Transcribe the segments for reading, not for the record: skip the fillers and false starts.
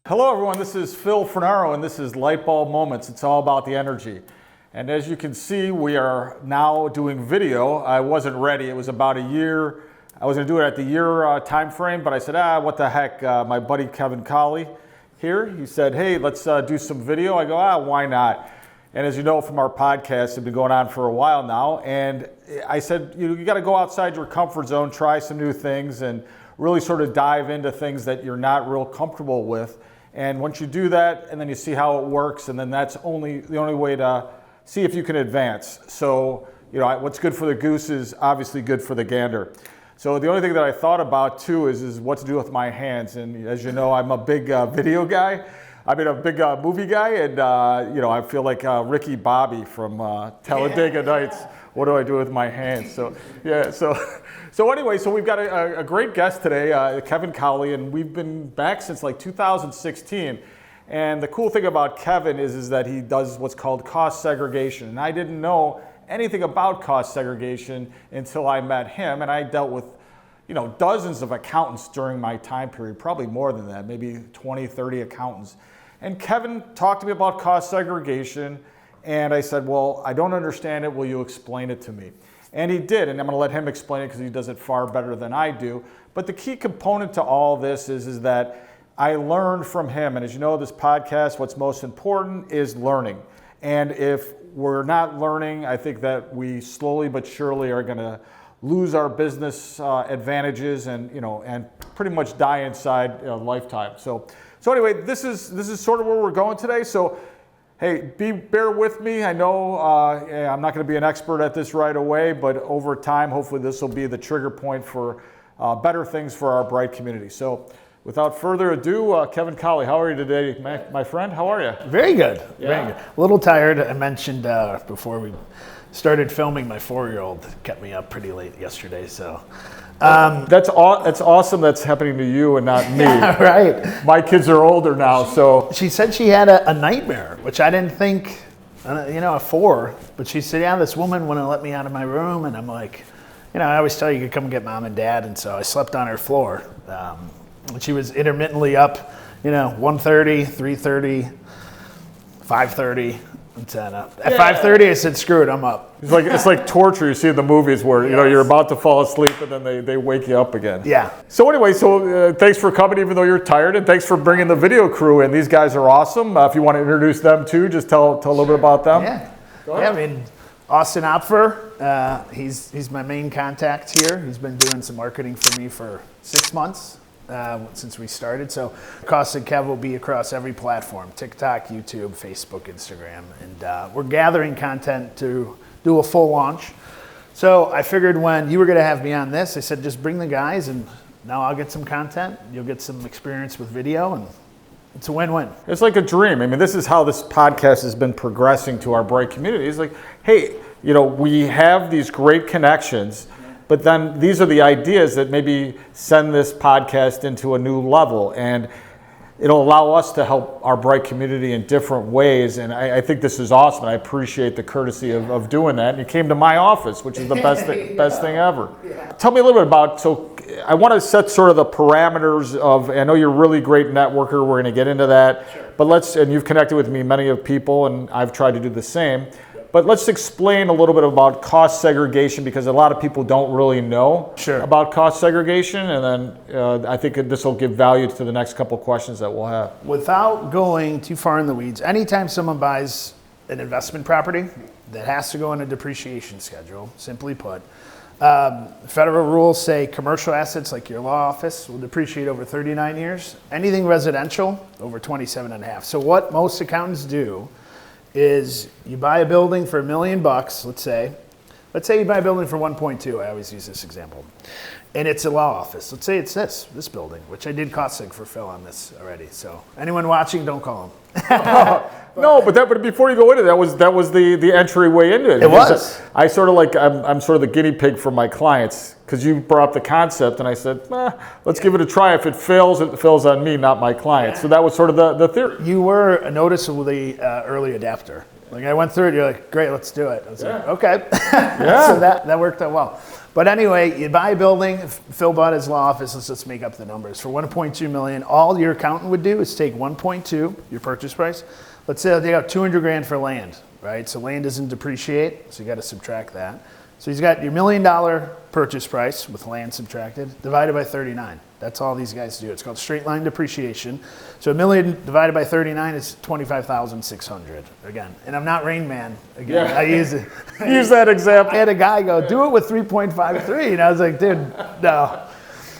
Hello everyone, this is Phil Fernaro and this is Lightbulb Moments. It's all about the energy. And as you can see, we are now doing video. I wasn't ready. It was about a year. I was gonna do it at the year time frame, but I said, what the heck. My buddy Kevin Colley here, he said, hey, let's do some video. I go, why not? And as you know from our podcast, it's been going on for a while now. And I said, you gotta go outside your comfort zone, try some new things, and really sort of dive into things that you're not real comfortable with. And once you do that, and then you see how it works, and then that's the only way to see if you can advance. So, what's good for the goose is obviously good for the gander. So the only thing that I thought about too is what to do with my hands. And as you know, I'm a big video guy. I mean, a big movie guy, and I feel like Ricky Bobby from Talladega Nights. What do I do with my hands? So yeah, so anyway, so we've got a great guest today, Kevin Colley, and we've been back since like 2016. And the cool thing about Kevin is that he does what's called cost segregation. And I didn't know anything about cost segregation until I met him, and I dealt with dozens of accountants during my time period, probably more than that, maybe 20, 30 accountants. And Kevin talked to me about cost segregation, and I said, well, I don't understand it, will you explain it to me? And he did, and I'm gonna let him explain it because he does it far better than I do. But the key component to all this is that I learned from him, and as you know, this podcast, what's most important is learning. And if we're not learning, I think that we slowly but surely are gonna lose our business advantages and pretty much die inside a lifetime. So anyway, this is sort of where we're going today. So hey, bear with me. I know I'm not going to be an expert at this right away, but over time, hopefully this will be the trigger point for better things for our bright community. So without further ado, Kevin Colley, how are you today, my friend? How are you? Very good. Yeah. Very good. A little tired. I mentioned before we started filming, my 4-year-old kept me up pretty late yesterday. So that's awesome. That's happening to you and not me. Yeah, right. My kids are older now, so she said she had a nightmare, which I didn't think, a 4. But she said, this woman wouldn't let me out of my room, and I'm like, I always tell you, you could come and get mom and dad, and so I slept on her floor. And she was intermittently up, 1:30, 3:30, 5:30. At 5:30, I said, screw it, I'm up. It's like torture you see in the movies where you're about to fall asleep and then they wake you up again. Yeah. So anyway, thanks for coming even though you're tired, and thanks for bringing the video crew in. These guys are awesome. If you want to introduce them too, just tell a little bit about them. Yeah. Austin Opfer, he's my main contact here. He's been doing some marketing for me for 6 months. Since we started. So CostSegKev will be across every platform, TikTok, YouTube, Facebook, Instagram. And we're gathering content to do a full launch. So I figured when you were going to have me on this, I said, just bring the guys and now I'll get some content. You'll get some experience with video, and it's a win-win. It's like a dream. I mean, this is how this podcast has been progressing to our bright community. It's like, hey, we have these great connections, but then these are the ideas that maybe send this podcast into a new level, and it'll allow us to help our bright community in different ways. And I think this is awesome. I appreciate the courtesy of doing that. And you came to my office, which is the best thing ever. Yeah. Tell me a little bit about, I want to set sort of the parameters of, I know you're a really great networker. We're going to get into that. Sure. But and you've connected with me, many of people, and I've tried to do the same. But let's explain a little bit about cost segregation, because a lot of people don't really know about cost segregation, and then I think this will give value to the next couple questions that we'll have. Without going too far in the weeds, anytime someone buys an investment property that has to go on a depreciation schedule, simply put, federal rules say commercial assets like your law office will depreciate over 39 years. Anything residential, over 27 and a half. So what most accountants do is you buy a building for $1 million, let's say you buy a building for 1.2, I always use this example, and it's a law office. Let's say it's this building, which I did cost seg for Phil on this already. So anyone watching, don't call him. No, but before you go into it, that was the entryway into it. It was. I sort of I'm sort of the guinea pig for my clients, because you brought up the concept, and I said, let's give it a try. If it fails on me, not my client. Yeah. So that was sort of the theory. You were a noticeably early adapter. Like I went through it, you're like, great, let's do it. I was like, okay. Yeah. So that worked out well. But anyway, you buy a building, Phil bought his law office, let's just make up the numbers. For 1.2 million, all your accountant would do is take 1.2, your purchase price. Let's say they got 200 grand for land, right? So land doesn't depreciate, so you got to subtract that. So he's got your $1 million purchase price with land subtracted, divided by 39. That's all these guys do. It's called straight line depreciation. So $1 million divided by 39 is 25,600 again. And I'm not Rain Man again. Yeah. I use it. Use that example. I had a guy go, do it with 3.53. And I was like, dude, no.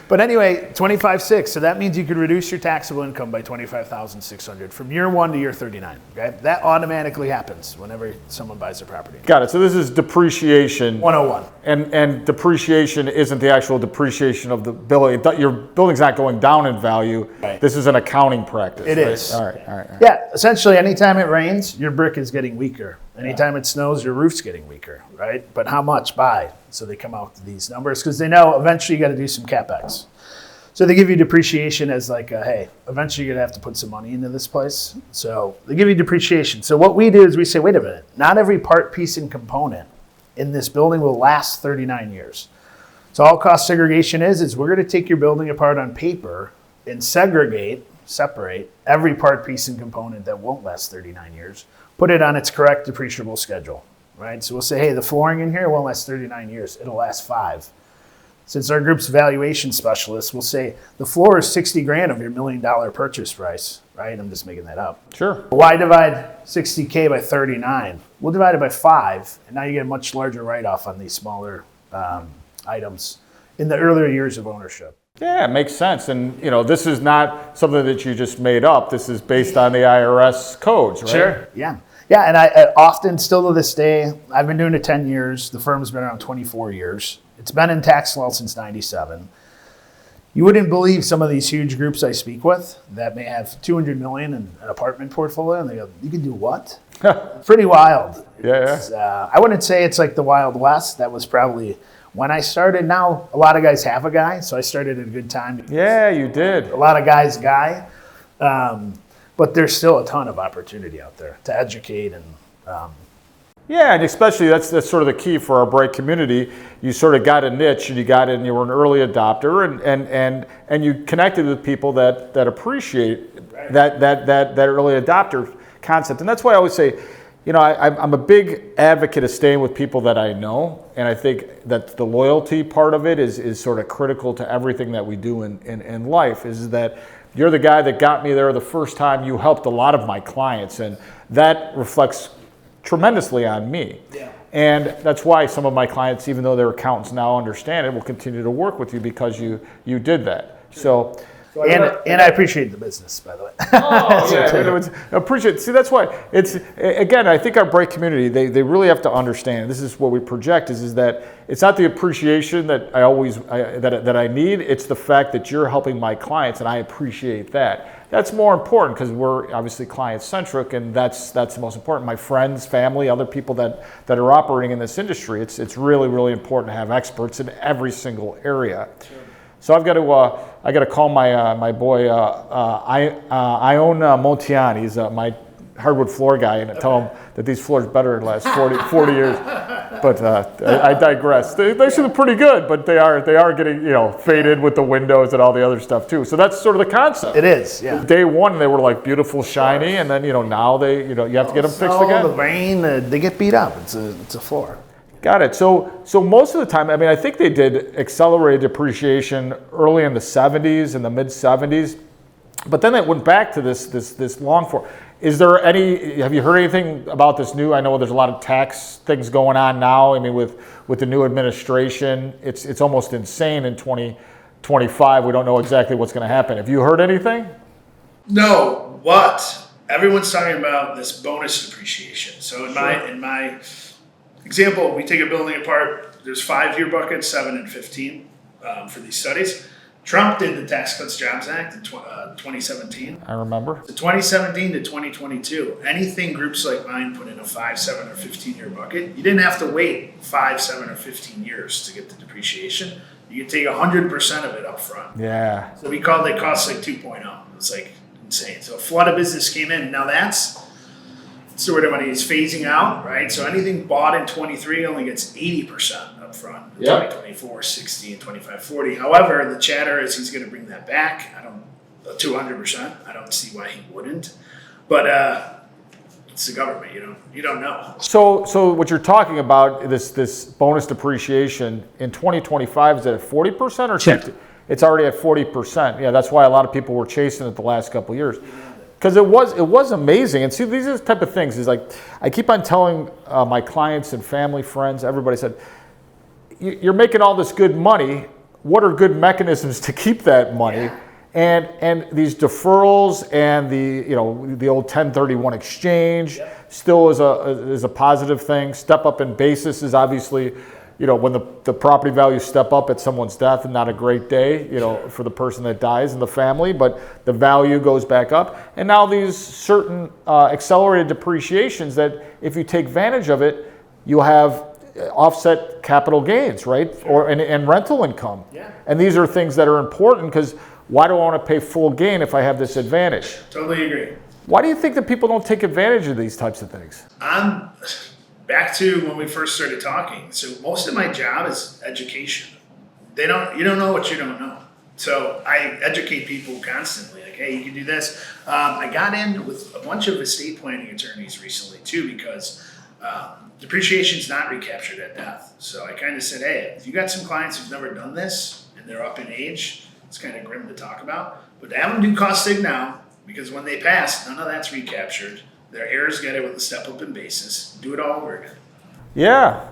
But anyway, 25.6. So that means you could reduce your taxable income by 25,600 from year 1 to year 39. Okay, that automatically happens whenever someone buys a property. Got it. So this is depreciation. 101. And depreciation isn't the actual depreciation of the building. Your building's not going down in value. Right. This is an accounting practice. It right? is. All right. Yeah, essentially, anytime it rains, your brick is getting weaker. Anytime it snows, your roof's getting weaker, right? But how much by? So they come out with these numbers because they know eventually you got to do some CapEx. So they give you depreciation as like, hey, eventually you're going to have to put some money into this place. So they give you depreciation. So what we do is we say, wait a minute, not every part, piece, and component in this building will last 39 years. So all cost segregation is we're going to take your building apart on paper and separate every part, piece, and component that won't last 39 years, put it on its correct depreciable schedule, right? So we'll say, hey, the flooring in here won't last 39 years. It'll last 5. Since our group's valuation specialists will say the floor is 60 grand of your $1 million purchase price, right? I'm just making that up. Sure. Why divide 60K by 39? We'll divide it by 5, and now you get a much larger write-off on these smaller items in the earlier years of ownership. Yeah, it makes sense. And this is not something that you just made up. This is based on the IRS codes, right? Sure. Yeah. Yeah, and I often, still to this day, I've been doing it 10 years. The firm's been around 24 years. It's been in tax law since 97. You wouldn't believe some of these huge groups I speak with that may have 200 million in an apartment portfolio, and they go, you can do what? Pretty wild. Yeah. I wouldn't say it's like the Wild West. That was probably when I started. Now, a lot of guys have a guy, so I started at a good time. Yeah, you did. A lot of guys guy. But there's still a ton of opportunity out there to educate and yeah, and especially that's sort of the key for our bright community. You sort of got a niche, and you were an early adopter, and you connected with people that appreciate that early adopter concept. And that's why I always say, I'm a big advocate of staying with people that I know, and I think that the loyalty part of it is sort of critical to everything that we do in life. Is that you're the guy that got me there the first time. You helped a lot of my clients, and that reflects tremendously on me. Yeah. And that's why some of my clients, even though they're accountants now, understand it, will continue to work with you because you did that. So and I appreciate the business, by the way. Oh, yeah. Appreciate. See, that's why it's, again, I think our bright community, they really have to understand, this is what we project, is that it's not the appreciation that I need, it's the fact that you're helping my clients, and I appreciate that. That's more important because we're obviously client-centric, and that's the most important. My friends, family, other people that are operating in this industry, it's really, really important to have experts in every single area. Sure. So I got to call my boy Ion Montiani. He's my hardwood floor guy, and tell him that these floors better last 40 years. But I digress. They actually look pretty good, but they are getting faded with the windows and all the other stuff too. So that's sort of the concept. It is, yeah. Day one they were like beautiful, shiny, and then now they you have to get them fixed again. The rain, they get beat up. It's a floor. Got it. So most of the time, I think they did accelerated depreciation early in the 70s, in the mid 70s, but then it went back to this long form. Have you heard anything about this new? I know there's a lot of tax things going on now. With the new administration, it's almost insane in 2025. We don't know exactly what's going to happen. Have you heard anything? No, but everyone's talking about this bonus depreciation. So in my example, we take a building apart. There's 5-year buckets, 7 and 15 for these studies. Trump did the Tax Cuts Jobs Act in 2017. I remember. So 2017 to 2022, anything groups like mine put in a 5, 7, or 15-year bucket, you didn't have to wait 5, 7, or 15 years to get the depreciation. You could take 100% of it up front. Yeah. So we called it CostSeg 2.0. It's like insane. So a flood of business came in. Now that's sort of money is phasing out, right? So anything bought in 23 only gets 80% up front. Yep. 2024, 60 and 25, 40. However, the chatter is he's going to bring that back. 200%. I don't see why he wouldn't. But it's the government, you don't know. So what you're talking about, this bonus depreciation in 2025, is it at 40% or 60? It's already at 40%. Yeah, that's why a lot of people were chasing it the last couple of years. Because it was amazing. And see, these are the type of things. Is like, I keep on telling my clients and family, friends, everybody said, you're making all this good money. What are good mechanisms to keep that money? Yeah. And these deferrals and the old 1031 exchange still is a positive thing. Step up in basis is obviously, when the property values step up at someone's death, and not a great day, for the person that dies and the family, but the value goes back up. And now these certain accelerated depreciations that if you take advantage of it, you'll have offset capital gains, right? And rental income. Yeah. And these are things that are important because why do I want to pay full gain if I have this advantage? Totally agree. Why do you think that people don't take advantage of these types of things? I'm back to when we first started talking. So most of my job is education. You don't know what you don't know. So I educate people constantly. Like, hey, you can do this. I got in with a bunch of estate planning attorneys recently too, because depreciation is not recaptured at death. So I kind of said, hey, if you got some clients who've never done this and they're up in age, it's kind of grim to talk about, but have them do CostSeg now, because when they pass, none of that's recaptured. Their heirs get it with a step up in basis. Do it all over again. Yeah.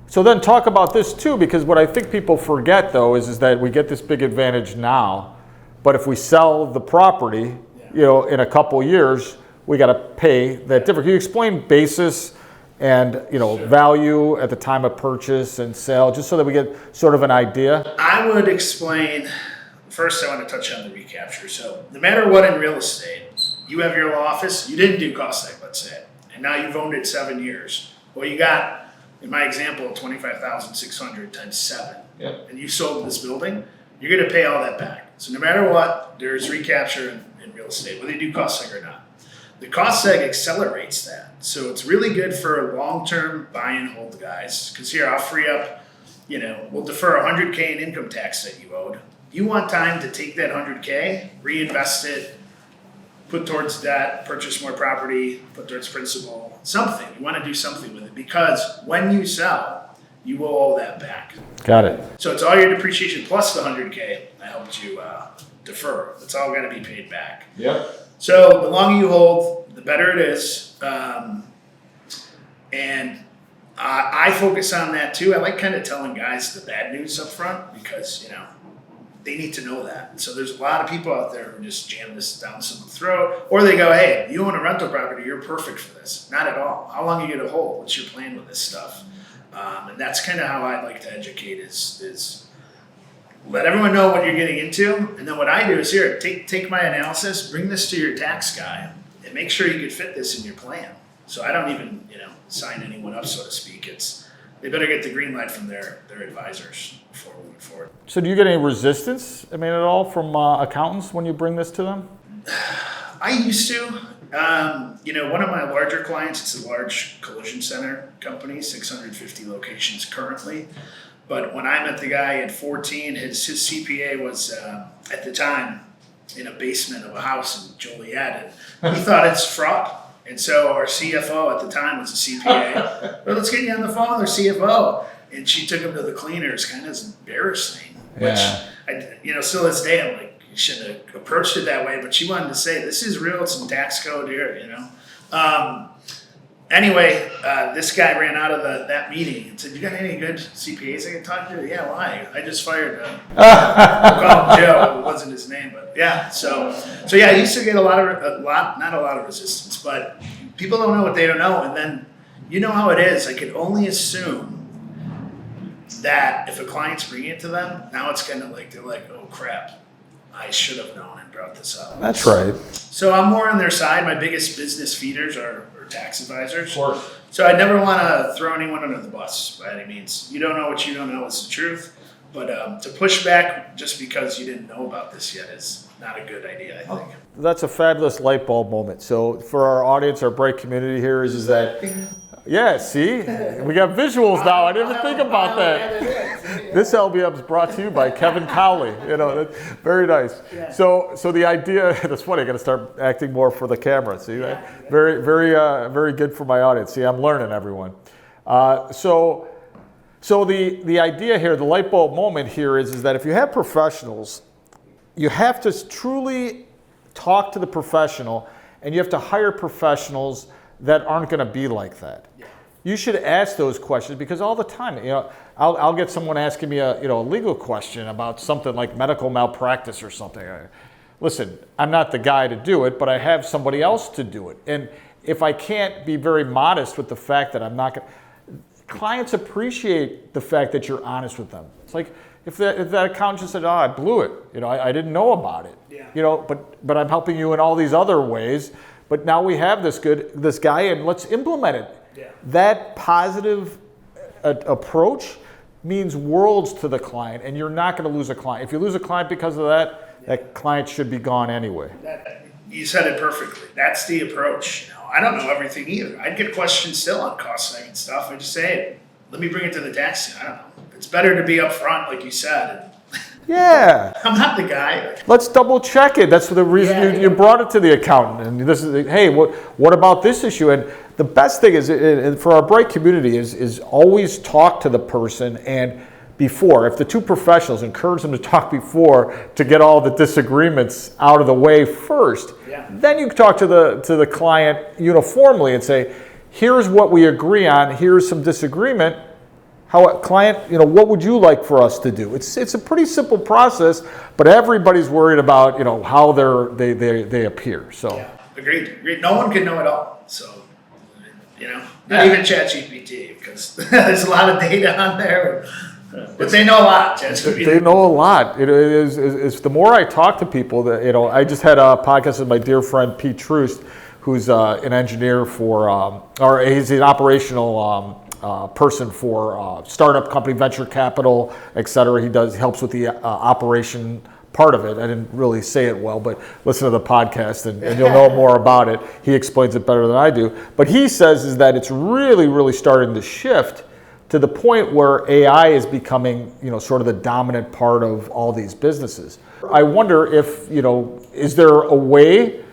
So then talk about this too, because what I think people forget though is that we get this big advantage now, but if we sell the property, in a couple years, we got to pay that difference. Can you explain basis and value at the time of purchase and sale, just so that we get sort of an idea? I would explain. First, I want to touch on the recapture. So no matter what in real estate, you have your office, you didn't do CostSeg, let's say, and now you've owned it 7 years. Well, you got, in my example, 25,600 times 7, and you sold this building, you're going to pay all that back. So no matter what, there's recapture in real estate, whether you do CostSeg or not. The CostSeg accelerates that. So it's really good for long-term buy and hold guys, because here, I'll free up, we'll defer $100K in income tax that you owed. You want time to take that $100K, reinvest it, put towards debt, purchase more property, put towards principal, something. You want to do something with it, because when you sell, you will owe that back. Got it. So it's all your depreciation plus the $100K I helped you defer. It's all got to be paid back. Yep. So the longer you hold, the better it is. And I focus on that too. I like kind of telling guys the bad news up front, because, they need to know that. So there's a lot of people out there who just jam this down someone's throat, or they go, hey, you own a rental property, you're perfect for this. Not at all. How long are you going to hold? What's your plan with this stuff? And that's kind of how I like to educate is let everyone know what you're getting into. And then what I do is, here, take my analysis, bring this to your tax guy, and make sure you can fit this in your plan. So I don't even, sign anyone up, so to speak. They better get the green light from their advisors before moving forward. So do you get any resistance, at all from accountants when you bring this to them? I used to. One of my larger clients, it's a large collision center company, 650 locations currently. But when I met the guy at 14, his CPA was, at the time, in a basement of a house in Joliet, and he thought it's fraud. And so our CFO at the time was a CPA. Well, let's get you on the phone with our CFO. And she took him to the cleaners, kind of embarrassing. Which, still this day, I'm like, you shouldn't have approached it that way. But she wanted to say, this is real, it's some tax code here, Anyway, this guy ran out of that meeting and said, you got any good CPAs I can talk to? Yeah, why? I just fired him. We'll call him Joe. It wasn't his name, but yeah. So I used to get not a lot of resistance, but people don't know what they don't know. And then, how it is. I can only assume that if a client's bringing it to them, now it's kind of like, they're like, oh crap, I should have known and brought this up. That's right. So I'm more on their side. My biggest business feeders are tax advisors. Of course. So I never want to throw anyone under the bus by any means. You don't know what you don't know is the truth. But to push back just because you didn't know about this yet is not a good idea, I think. That's a fabulous light bulb moment. So for our audience, our bright community here is that Yeah, see? We got visuals now. I didn't even think about that. This LBM is brought to you by Kevin Cowley. You know, that's very nice. Yeah. So the idea, that's funny, I got to start acting more for the camera. See that? Very good for my audience. See, I'm learning, everyone. So the idea here, the light bulb moment here is that if you have professionals, you have to truly talk to the professional, and you have to hire professionals that aren't going to be like that. Yeah. You should ask those questions, because all the time, you know, I'll get someone asking me a legal question about something like medical malpractice or something. Listen, I'm not the guy to do it, but I have somebody else to do it. And if I can't be very modest with the fact that I'm not going to, clients appreciate the fact that you're honest with them. It's like if that accountant just said, "Oh, I blew it. You know, I didn't know about it." Yeah. You know, but I'm helping you in all these other ways. But now we have this guy, and let's implement it. Yeah. That positive approach means worlds to the client, and you're not going to lose a client. If you lose a client because of that, that client should be gone anyway. You said it perfectly. That's the approach. You know, I don't know everything either. I'd get questions still on CostSeg and stuff. I just say, hey, let me bring it to the tax team. I don't know. It's better to be upfront, like you said. Yeah. I'm not the guy. Let's double check it. That's the reason you brought it to the accountant. And this is, hey, what about this issue? And the best thing is, for our bright community, is always talk to the person, and before, if the two professionals, encourage them to talk before to get all the disagreements out of the way first. Yeah. Then you talk to the client uniformly and say, here's what we agree on, here's some disagreement. How a client, what would you like for us to do? It's a pretty simple process, but everybody's worried about, how they appear. So yeah, agreed. No one can know it all. So, not even ChatGPT, because there's a lot of data on there. But they know a lot. They know a lot. It is the more I talk to people that I just had a podcast with my dear friend Pete Troost, who's an engineer or he's an operational person for startup company, venture capital, et cetera. He helps with the operation part of it. I didn't really say it well, but listen to the podcast and you'll know more about it. He explains it better than I do. But he says is that it's really, really starting to shift to the point where AI is becoming, sort of the dominant part of all these businesses. I wonder if, is there a way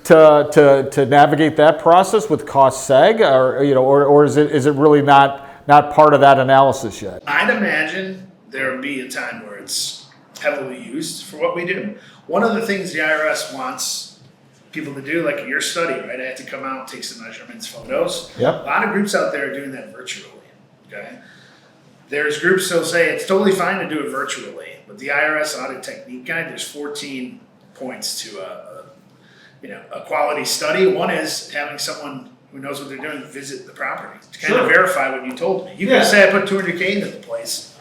to navigate that process with CostSeg, or is it really not part of that analysis yet? I'd imagine there would be a time where it's heavily used for what we do. One of the things the IRS wants people to do, like your study, right? I had to come out, take some measurements, photos. Yep. A lot of groups out there are doing that virtually. Okay. There's groups that'll say it's totally fine to do it virtually, but the IRS audit technique guide, there's 14 points to a quality study. One is having someone who knows what they're doing visit the property to kind of verify what you told me. You can say I put $200K into the place.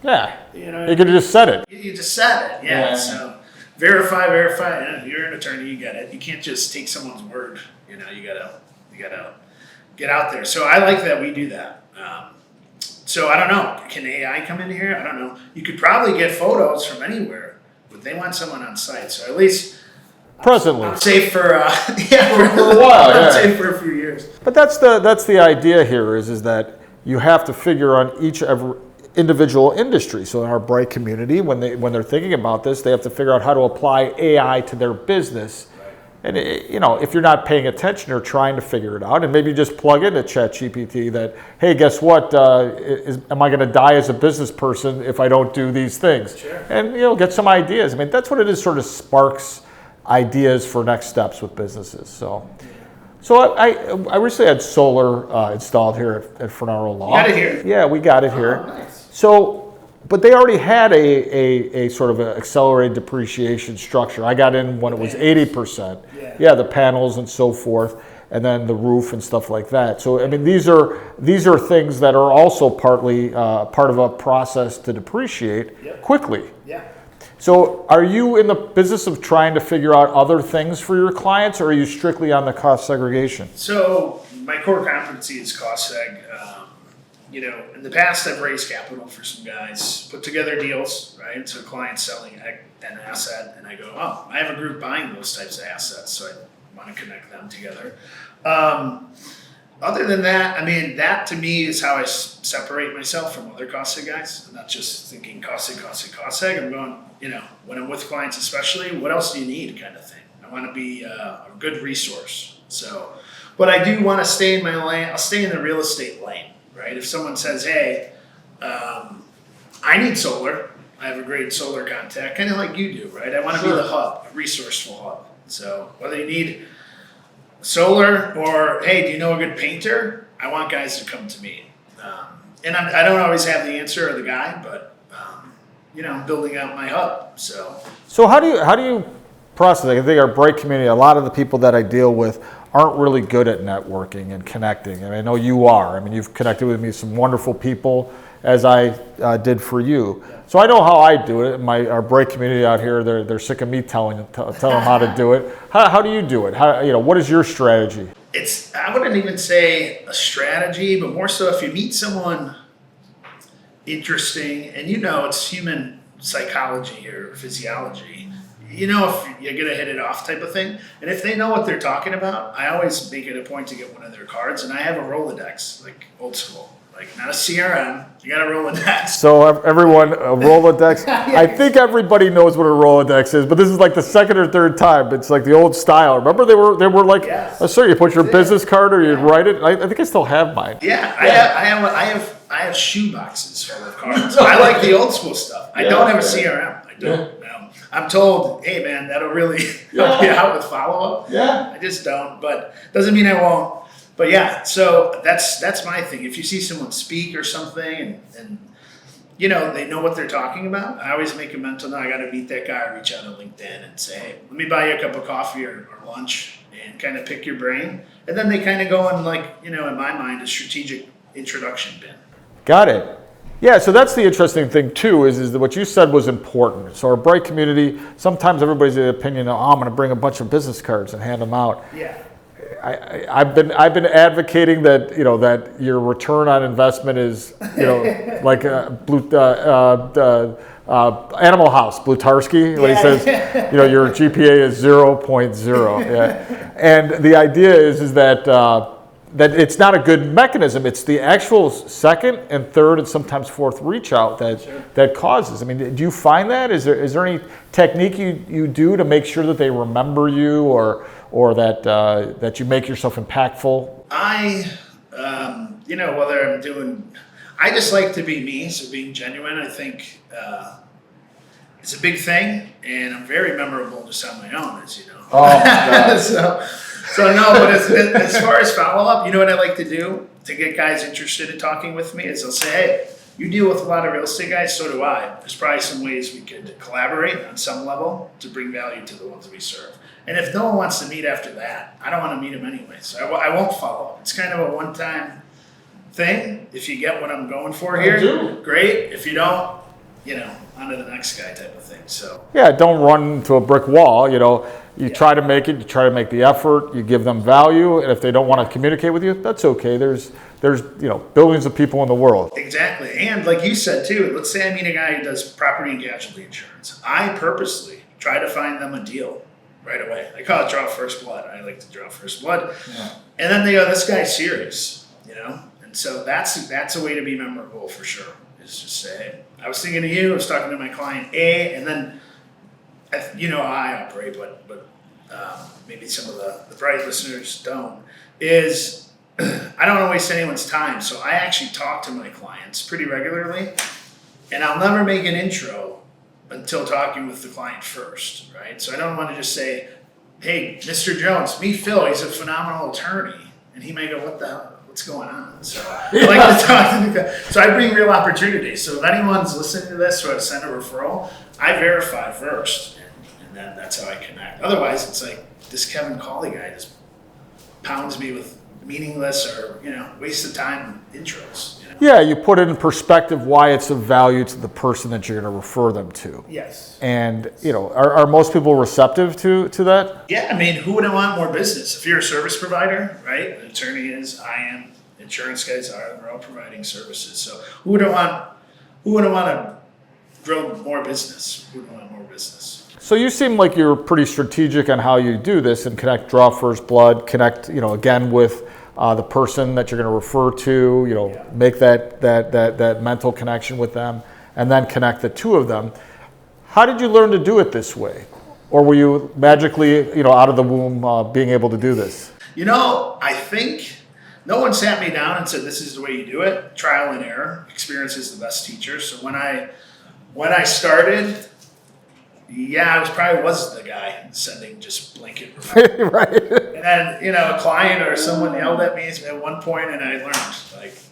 Yeah. You could just set it. You just said it. Yeah. So verify. You're an attorney. You get it. You can't just take someone's word. You gotta get out there. So I like that we do that. So I don't know. Can AI come in here? I don't know. You could probably get photos from anywhere, but they want someone on site. So at least presently, I'm safe for for a while. I'm safe for a few years. But that's the idea here is that you have to figure on every individual industry. So in our bright community, when they're thinking about this, they have to figure out how to apply AI to their business. And if you're not paying attention or trying to figure it out, and maybe just plug into ChatGPT that, hey, guess what? Am I going to die as a business person if I don't do these things? Sure. And get some ideas. I mean, that's what it is. Sort of sparks ideas for next steps with businesses. So I recently had solar installed here at Fornaro Law. You got it here? Yeah, we got it here. Oh, nice. But they already had a sort of an accelerated depreciation structure. I got in when it was 80%. Yeah, the panels and so forth, and then the roof and stuff like that. So I mean, these are things that are also partly part of a process to depreciate quickly. Yeah. So are you in the business of trying to figure out other things for your clients, or are you strictly on the cost segregation? So my core competency is CostSeg. In the past, I've raised capital for some guys, put together deals, right? So clients selling an asset, and I go, oh, I have a group buying those types of assets, so I want to connect them together. Other than that, I mean, that to me is how I separate myself from other CostSeg guys. I'm not just thinking CostSeg. I'm going, when I'm with clients especially, what else do you need kind of thing. I want to be a good resource. So, but I do want to stay in my lane. I'll stay in the real estate lane, right? If someone says, hey, I need solar. I have a great solar contact, kind of like you do, right? I want to be the hub, a resourceful hub. So whether you need solar or, hey, do you know a good painter? I want guys to come to me. And I don't always have the answer or the guy, but, I'm building out my hub. So how do you process it? I think our break community, a lot of the people that I deal with aren't really good at networking and connecting. And I know you are. I mean, you've connected with me some wonderful people, as I did for you. So I know how I do it. Our break community out here, they're sick of me telling them how to do it. How do you do it? What is your strategy? I wouldn't even say a strategy, but more so if you meet someone interesting, and it's human psychology or physiology, if you're gonna hit it off type of thing. And if they know what they're talking about, I always make it a point to get one of their cards, and I have a Rolodex, like old school. Like not a CRM, you got a Rolodex. So everyone, a Rolodex. Yes. I think everybody knows what a Rolodex is, but this is like the second or third time. It's like the old style. Remember they were like, yes. You put your business card or you write it. I think I still have mine. Yeah, I have shoe boxes full of cards. I like the old school stuff. I don't have a CRM. I don't. No. I'm told, hey man, that'll really help you out with follow up. Yeah. I just don't, but doesn't mean I won't. But yeah, so that's my thing. If you see someone speak or something and they know what they're talking about, I always make a mental note. I got to meet that guy. Reach out on LinkedIn and say, hey, let me buy you a cup of coffee or lunch and kind of pick your brain. And then they kind of go in in my mind, a strategic introduction bin. Got it. Yeah, so that's the interesting thing too, is that what you said was important. So our break community, sometimes everybody's of the opinion, I'm going to bring a bunch of business cards and hand them out. Yeah. I've been advocating that that your return on investment is like Animal House Blutarsky when he says your GPA is 0.0. Yeah. And the idea is that that it's not a good mechanism. It's the actual second and third and sometimes fourth reach out that causes. I mean, do you find that? Is there any technique you do to make sure that they remember you or that you make yourself impactful? Whether I'm doing, I just like to be me. So being genuine, I think it's a big thing, and I'm very memorable just on my own, as you know. Oh, God. So no, but as far as follow-up, what I like to do to get guys interested in talking with me is I'll say, hey, you deal with a lot of real estate guys, so do I. There's probably some ways we could collaborate on some level to bring value to the ones we serve. And if no one wants to meet after that, I don't want to meet them anyway, so I won't follow up. It's kind of a one-time thing. If you get what I'm going for here, great. If you don't, on to the next guy type of thing. So yeah, don't run into a brick wall. You try to make it. You try to make the effort. You give them value, and if they don't want to communicate with you, that's okay. There's billions of people in the world. Exactly, and like you said too. Let's say I meet a guy who does property and casualty insurance. I purposely try to find them a deal right away. I call it draw first blood. I like to draw first blood, and then they go, "This guy's serious," And so that's a way to be memorable for sure. Is just say, I was thinking of you. I was talking to my client A, and then how I operate, but maybe some of the bright listeners don't. Is I don't want to waste anyone's time, so I actually talk to my clients pretty regularly, and I'll never make an intro until talking with the client first, right? So I don't want to just say, "Hey, Mr. Jones, meet Phil. He's a phenomenal attorney," and he may go, "What the hell? What's going on?" So I like to talk to the guy. So I bring real opportunities. So if anyone's listening to this or I send a referral, I verify first, and then that's how I connect. Otherwise, it's like this Kevin Cawley guy just pounds me with meaningless or waste of time intros. Yeah, you put it in perspective why it's of value to the person that you're going to refer them to. Yes. And are most people receptive to that? Yeah, I mean, who wouldn't want more business? If you're a service provider, right? An attorney is, I am, insurance guys are, we're all providing services. So who wouldn't want to grow more business? Who wouldn't want more business? So you seem like you're pretty strategic on how you do this and connect draw first blood, connect, again with the person that you're going to refer to, make that mental connection with them, and then connect the two of them. How did you learn to do it this way? Or were you magically, out of the womb being able to do this? I think no one sat me down and said, this is the way you do it. Trial and error. Experience is the best teacher. So when I started, I was the guy sending just blanket right. And then, a client or someone yelled at me at one point, and I learned,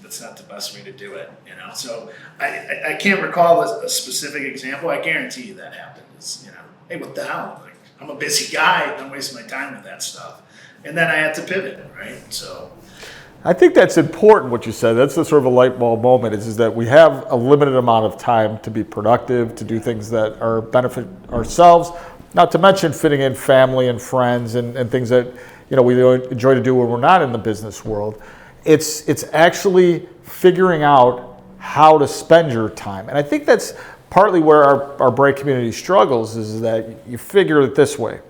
that's not the best way to do it, So I can't recall a specific example. I guarantee you that happened. It's, hey, what the hell? I'm a busy guy. Don't waste my time with that stuff. And then I had to pivot, right? So I think that's important, what you said. That's the sort of a light bulb moment, is that we have a limited amount of time to be productive, to do things that are benefit ourselves, not to mention fitting in family and friends and things that we enjoy to do when we're not in the business world. It's actually figuring out how to spend your time. And I think that's partly where our Bright community struggles, is that you figure it this way.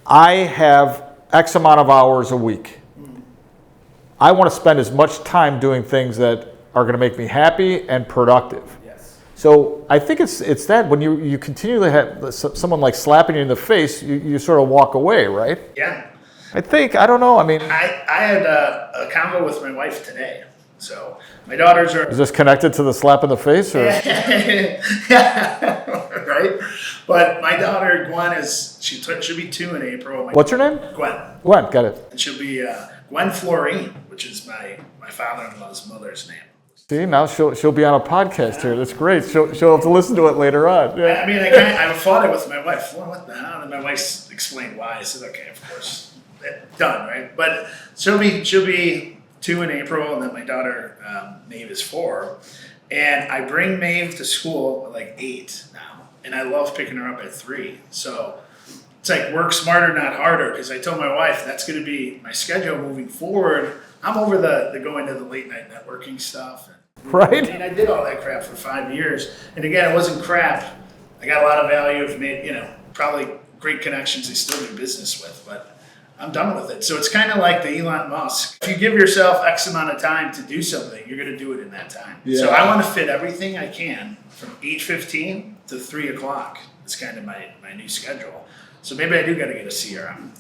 I have X amount of hours a week. I want to spend as much time doing things that are going to make me happy and productive. yes. So I think it's that when you continually have someone like slapping you in the face, you sort of walk away, right? Yeah. I don't know. I mean, I had a convo with my wife today. So my daughters are... Is this connected to the slap in the face? Or? Yeah, right? But my daughter, Gwen, she'll be 2 in April. What's her name? Gwen. Gwen, got it. And she'll be Gwen Florine, which is my father-in-law's mother's name. See, now she'll be on a podcast here. That's great. She'll have to listen to it later on. Yeah. I mean, I fought it with my wife. Well, what the hell? And my wife explained why. I said, okay, of course, done, right? But she'll be 2 in April, and then my daughter Maeve is 4, and I bring Maeve to school at 8 now, and I love picking her up at 3. So it's work smarter, not harder, because I told my wife that's going to be my schedule moving forward. I'm over the going to the late night networking stuff. Right. I mean, I did all that crap for 5 years, and again, it wasn't crap. I got a lot of value. I've made probably great connections I still do business with, but I'm done with it. So it's kind of like the Elon Musk. If you give yourself X amount of time to do something, you're going to do it in that time. Yeah. So I want to fit everything I can from 8:15 to 3 o'clock. It's kind of my new schedule. So maybe I do got to get a CRM.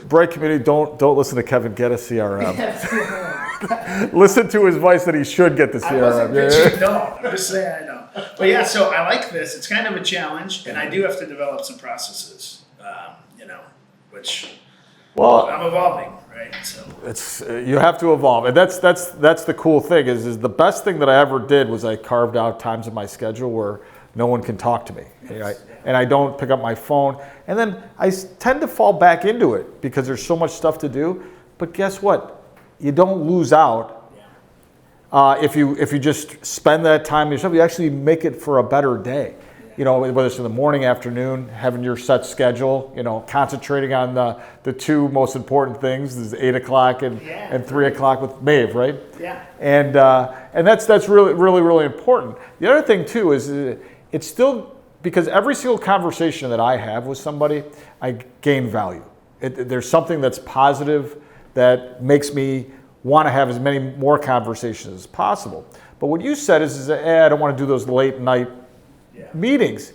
Bright community, don't listen to Kevin get a CRM. Listen to his advice that he should get the CRM. I'm just saying I know. But yeah, so I like this. It's kind of a challenge, and I do have to develop some processes. Which I'm evolving, right? So you have to evolve, and that's the cool thing. Is the best thing that I ever did was I carved out times in my schedule where no one can talk to me, and I don't pick up my phone, and then I tend to fall back into it because there's so much stuff to do. But guess what? You don't lose out if you just spend that time yourself. You actually make it for a better day. Whether it's in the morning, afternoon, having your set schedule, concentrating on the 2 most important things is 8 o'clock and 3 o'clock with Maeve, right? Yeah. And that's really, really, really important. The other thing too is it's still, because every single conversation that I have with somebody, I gain value. There's something that's positive that makes me want to have as many more conversations as possible. But what you said is I don't want to do those late night meetings.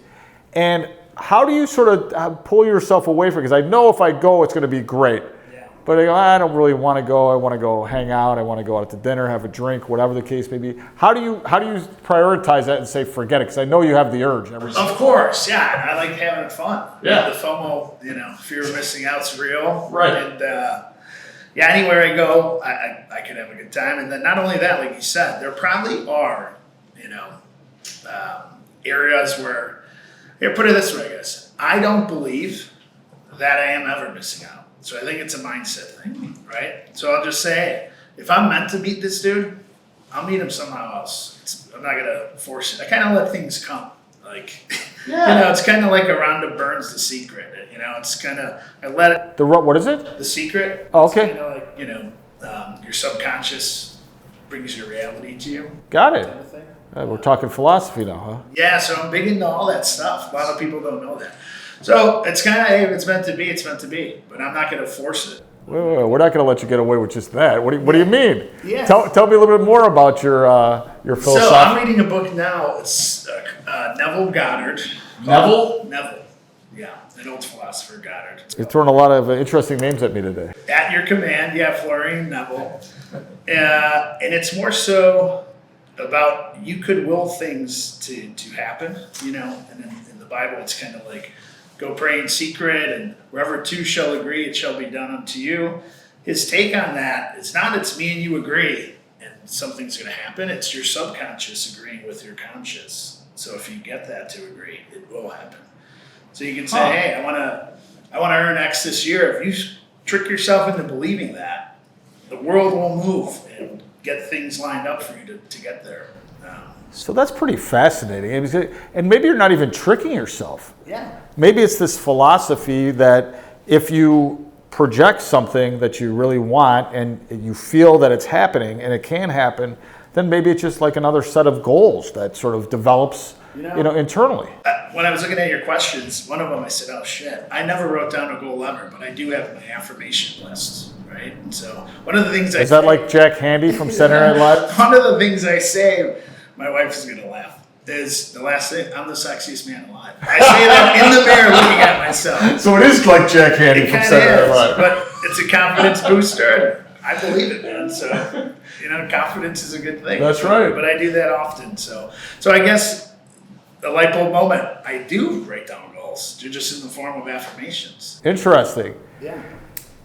And how do you sort of pull yourself away from it? Because I know if I go, it's going to be great. Yeah. But I don't really want to go. I want to go hang out. I want to go out to dinner, have a drink, whatever the case may be. How do you prioritize that and say forget it? Because I know you have the urge. Of course, yeah. I like having fun. Yeah. The FOMO, fear of missing out's real. Right. And anywhere I go, I can have a good time. And then not only that, like you said, there probably are, areas where, put it this way, guys. I don't believe that I am ever missing out. So I think it's a mindset thing, right? So I'll just say, hey, if I'm meant to meet this dude, I'll meet him somehow else. I'm not going to force it. I kind of let things come. It's kind of like a Rhonda Burns, The Secret. It's kind of, I let it. What is it? The Secret. Oh, okay. It's kind of like, your subconscious brings your reality to you. Got it. Kind of thing. We're talking philosophy now, huh? Yeah, so I'm big into all that stuff. A lot of people don't know that. So it's kind of, hey, if it's meant to be, it's meant to be. But I'm not going to force it. Wait, we're not going to let you get away with just that. What do you mean? Yeah. Tell me a little bit more about your philosophy. So I'm reading a book now. It's Neville Goddard. Neville? Neville. Yeah, an old philosopher, Goddard. You're throwing a lot of interesting names at me today. At your command, yeah, Florian Neville. And it's more so about you could will things to happen, and in the Bible it's kind of like, go pray in secret, and wherever two shall agree, it shall be done unto you. His take on that, it's me and you agree, and something's going to happen. It's your subconscious agreeing with your conscious. So if you get that to agree, it will happen. So you can say, hey, I want to earn X this year. If you trick yourself into believing that, the world will move and get things lined up for you to get there. So that's pretty fascinating. And maybe you're not even tricking yourself. Yeah. Maybe it's this philosophy that if you project something that you really want and you feel that it's happening and it can happen, then maybe it's just like another set of goals that sort of develops internally. When I was looking at your questions, one of them I said, oh shit, I never wrote down a goal ever, but I do have my affirmation list, right? And so one of the things Is that like Jack Handy from Saturday Night Live? One of the things I say, my wife is going to laugh, is the last thing, I'm the sexiest man alive. I say that in the mirror looking at myself. So it is like Jack Handy from Saturday Night Live. But it's a confidence booster. I believe it, man. So, confidence is a good thing. That's right. But I do that often. So I guess the light bulb moment, I do write down goals. They're just in the form of affirmations. Interesting. Yeah.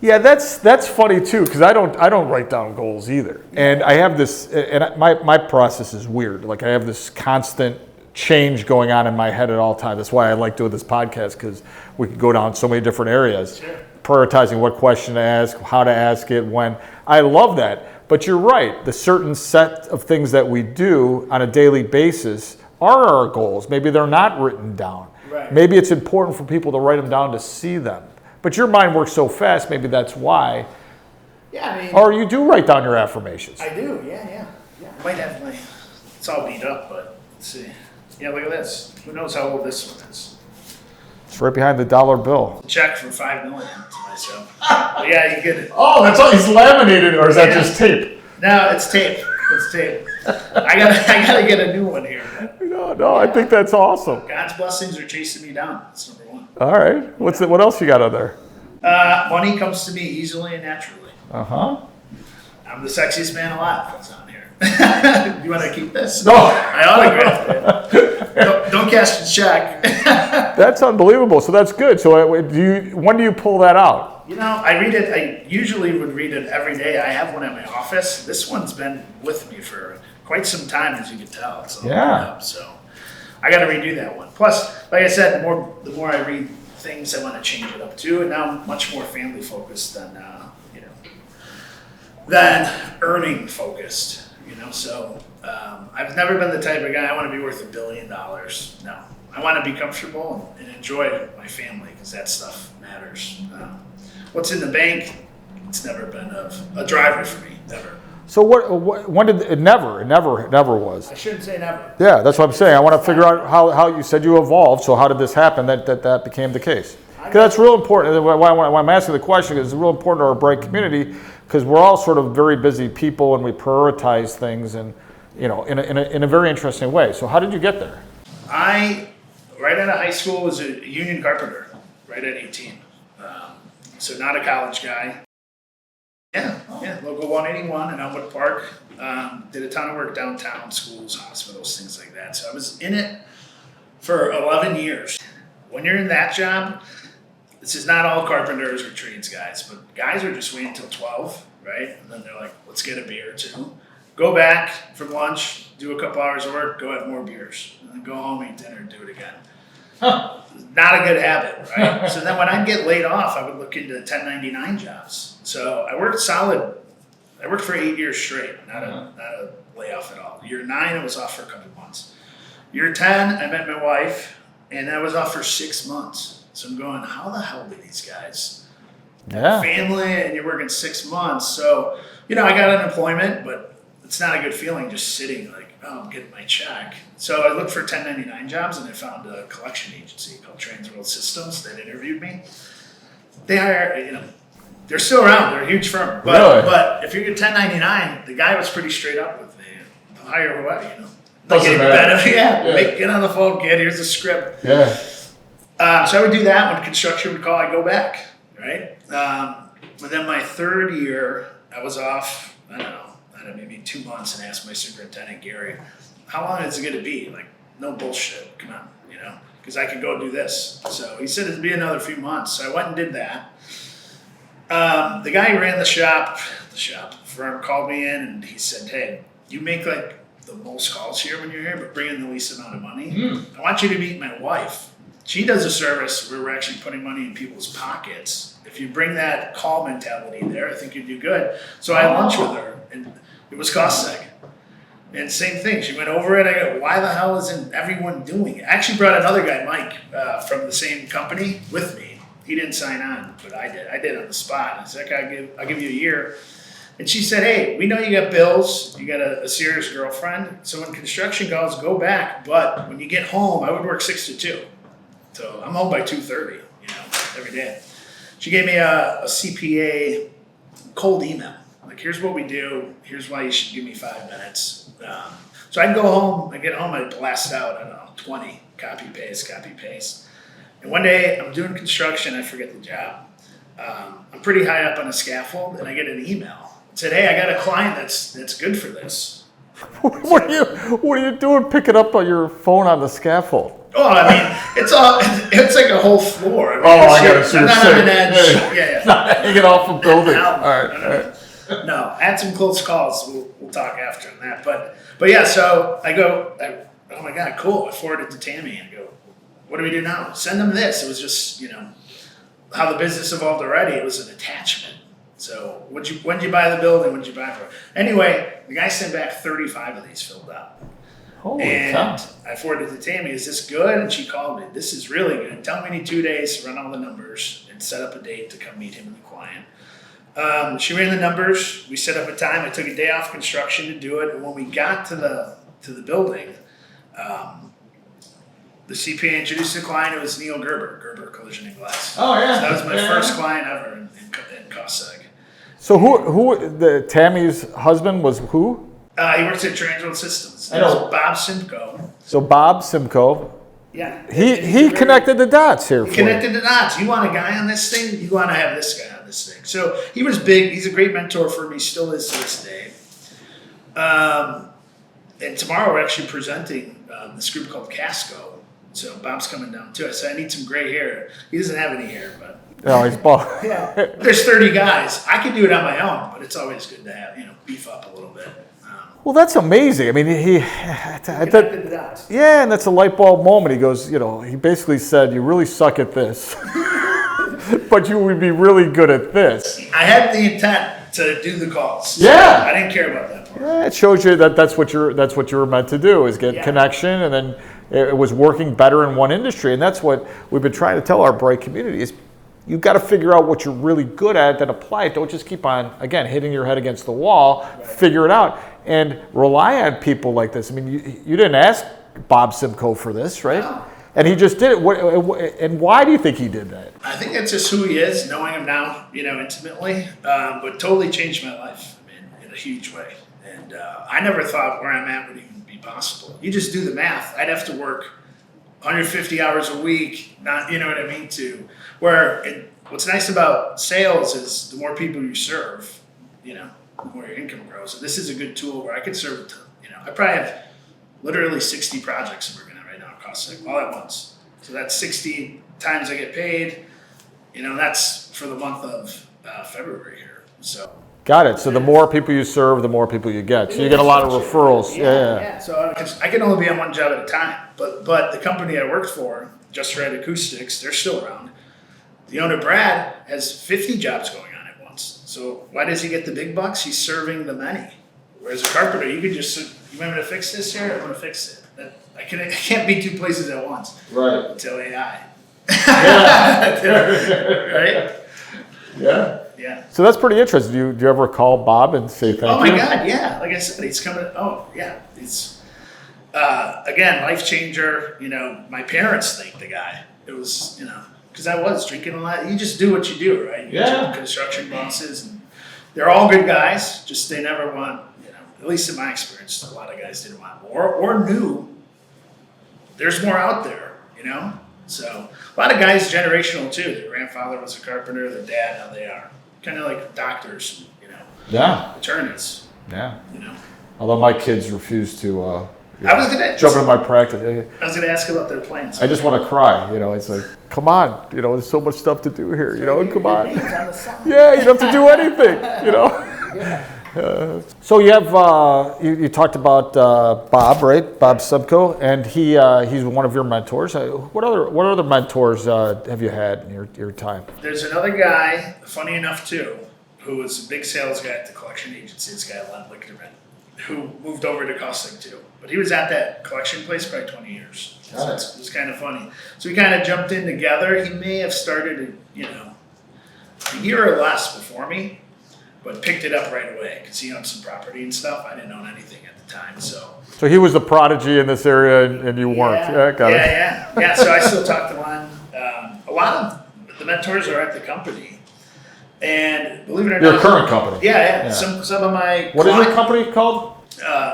Yeah, that's funny too, because I don't write down goals either, and I have this, and my process is weird. Like I have this constant change going on in my head at all times. That's why I like doing this podcast, because we can go down so many different areas, Sure. prioritizing what question to ask, how to ask it, when. I love that, but you're right. The certain set of things that we do on a daily basis are our goals. Maybe they're not written down. Right. Maybe it's important for people to write them down to see them. But your mind works so fast, maybe that's why. Yeah, I mean. Or you do write down your affirmations. I do, yeah. I might have it's all beat up, but let's see. Yeah, look at this. Who knows how old this one is? It's right behind the dollar bill. Check for $5 million to myself. But yeah, you get it. Oh, that's all. He's laminated, or is that just tape? No, it's tape. It's tape. I gotta get a new one here. No, I think that's awesome. God's blessings are chasing me down. That's number one. All right. What else you got on there? Money comes to me easily and naturally. Uh-huh. I'm the sexiest man alive. What's on here? You want to keep this? No. I autographed it. Don't cash the check. That's unbelievable. So that's good. So when do you pull that out? I read it. I usually would read it every day. I have one at my office. This one's been with me for quite some time, as you can tell. It's all up, so I got to redo that one. Plus, like I said, the more I read things, I want to change it up too. And now I'm much more family focused than earning focused. So I've never been the type of guy I want to be worth $1 billion. No, I want to be comfortable and enjoy my family, because that stuff matters. What's in the bank? It's never been a driver for me. Never. So when did it never was? I shouldn't say never. Yeah, that's what I'm saying. I want to figure out how you said you evolved. So how did this happen that became the case? Because that's real important. Why I'm asking the question is it's real important to our bright community, because we're all sort of very busy people and we prioritize things and in a very interesting way. So how did you get there? I right out of high school was a union carpenter. Right at 18. So not a college guy. Yeah, local 181 in Elmwood Park. Did a ton of work downtown, schools, hospitals, things like that. So I was in it for 11 years. When you're in that job, this is not all carpenters or trades guys, but guys are just waiting until 12, right? And then they're like, let's get a beer or two. Go back from lunch, do a couple hours of work, go have more beers. And then go home, eat dinner, and do it again. Not a good habit, right? So then when I'd get laid off, I would look into 1099 jobs. So I worked solid. I worked for 8 years straight, not a layoff at all. Year 9, I was off for a couple months. Year 10, I met my wife, and I was off for 6 months. So I'm going, how the hell do these guys have family and you're working 6 months? So, I got unemployment, but it's not a good feeling just sitting like, oh, I'm getting my check. So I looked for 1099 jobs, and I found a collection agency called Trans World Systems that interviewed me. They hire, They're still around. They're a huge firm. But if you're 1099, the guy was pretty straight up with me. They'll hire whoever, you know. Doesn't matter. Get on the phone, kid. Here's the script. Yeah. So I would do that when construction would call. I'd go back, right? But then my third year, I was off. I don't know, maybe 2 months, and asked my superintendent Gary, "How long is it going to be? Like, no bullshit. Come on, you know, because I could go do this." So he said it'd be another few months. So I went and did that. The guy who ran the firm called me in, and he said, "Hey, you make like the most calls here when you're here, but bring in the least amount of money. I want you to meet my wife. She does a service where we're actually putting money in people's pockets. If you bring that call mentality there, I think you'd do good." So I had lunch with her, and it was CostSeg. And same thing, she went over it. I go, "Why the hell isn't everyone doing it?" I actually brought another guy, Mike, from the same company with me. He didn't sign on, but I did. I did on the spot. I said, I'll give you a year. And she said, "Hey, we know you got bills. You got a serious girlfriend. So when construction calls, go back. But when you get home, I would work 6 to 2. So I'm home by 2:30, you know, every day." She gave me a CPA cold email. Like, "Here's what we do. Here's why you should give me 5 minutes." So I'd go home. I'd get home. I'd blast out, I don't know, 20. Copy, paste. And one day I'm doing construction. I forget the job. I'm pretty high up on a scaffold, and I get an email. It said, "Hey, I got a client that's good for this." What are you doing picking up on your phone on the scaffold? Oh, I mean, it's like a whole floor. I mean, I got it. So I'm you're not sick. on an edge. Yeah. Not hanging off a building. No, All right. No, I had some close calls. We'll talk after on that. But yeah, so I go, "Oh my God, cool." I forward it to Tammy. I go, "What do we do now?" "Send them this." It was just, you know, how the business evolved already. It was an attachment. So when'd you buy the building? When'd you buy it for? Anyway, the guy sent back 35 of these filled out. Holy And cow. I forwarded it to Tammy. "Is this good?" And she called me. "This is really good. Tell me in 2 days to run all the numbers and set up a date to come meet him and the client." She ran the numbers. We set up a time. I took a day off construction to do it. And when we got to the building, the CPA introduced the client. It was Neil Gerber Collision and Glass. Oh, yeah. So that was my first client ever in CostSeg. So the Tammy's husband was who? He works at Transworld Systems. I know. It was Bob Simcoe. So Bob Simcoe. Yeah. He connected the dots here. He connected the dots. You want a guy on this thing? You want to have this guy on this thing. So he was big. He's a great mentor for me. Still is to this day. And tomorrow we're actually presenting this group called Casco. So Bob's coming down too. I said, "I need some gray hair." He doesn't have any hair, but No, he's bald. yeah, there's 30 guys. I could do it on my own, but it's always good to have, beef up a little bit. Well, that's amazing. I mean, Connected the dots. yeah, and that's a light bulb moment. He goes, he basically said, "You really suck at this, but you would be really good at this." I had the intent to do the calls. Yeah. I didn't care about that part. Yeah, it shows you that's what you were meant to do, is get connection, and then it was working better in one industry, and that's what we've been trying to tell our bright community is. You've got to figure out what you're really good at, then apply it. Don't just keep on, again, hitting your head against the wall. Right. Figure it out and rely on people like this. I mean, you didn't ask Bob Simcoe for this, right? No. And he just did it. And why do you think he did that? I think that's just who he is, knowing him now, intimately, but totally changed my life in a huge way. And I never thought where I'm at would even be possible. You just do the math. I'd have to work 150 hours a week, not, you know what I mean, what's nice about sales is the more people you serve, the more your income grows. And this is a good tool where I could serve, I probably have literally 60 projects I'm working on right now at CostSeg, all at once. So that's 60 times I get paid, that's for the month of February here. So. Got it. So the more people you serve, the more people you get. So you get a lot of referrals. Yeah. So I can only be on one job at a time. But the company I worked for, Just Right Acoustics, they're still around. The owner, Brad, has 50 jobs going on at once. So why does he get the big bucks? He's serving the many. Whereas a carpenter, you could just, "You want me to fix this here? I want to fix it." I can't be two places at once. Right. Until AI. Yeah. Right? Yeah. Yeah. So that's pretty interesting. Do you ever call Bob and say thank you? Oh my God, yeah. Like I said, he's coming. Oh yeah, he's again life changer. My parents thank the guy. It was because I was drinking a lot. You just do what you do, right? You Yeah. get construction bosses, and they're all good guys. Just they never want, at least in my experience, a lot of guys didn't want more or knew there's more out there, So a lot of guys generational too. Their grandfather was a carpenter, their dad, now they are kind of like doctors, Yeah. attorneys, Yeah. you know. Although my kids refuse to I was gonna jump into my practice. I was gonna ask about their plans. I just want to cry. It's like, come on. There's so much stuff to do here. Come on. Yeah, you don't have to do anything. So you have you talked about Bob, right? Bob Subco, and he's one of your mentors. What other mentors have you had in your time? There's another guy, funny enough too, who was a big sales guy at the collection agency. This guy, Len Lichterman, who moved over to CostSegKev too. But he was at that collection place probably 20 years. So it was kind of funny. So we kind of jumped in together. He may have started, a year or less before me, but picked it up right away because he owned some property and stuff. I didn't own anything at the time, so. So he was the prodigy in this area, and you weren't. Yeah, got it. Yeah. So I still talk to Len. A lot of the mentors are at the company, and believe it or not, Your current company. Yeah. Some of my. What is your company called?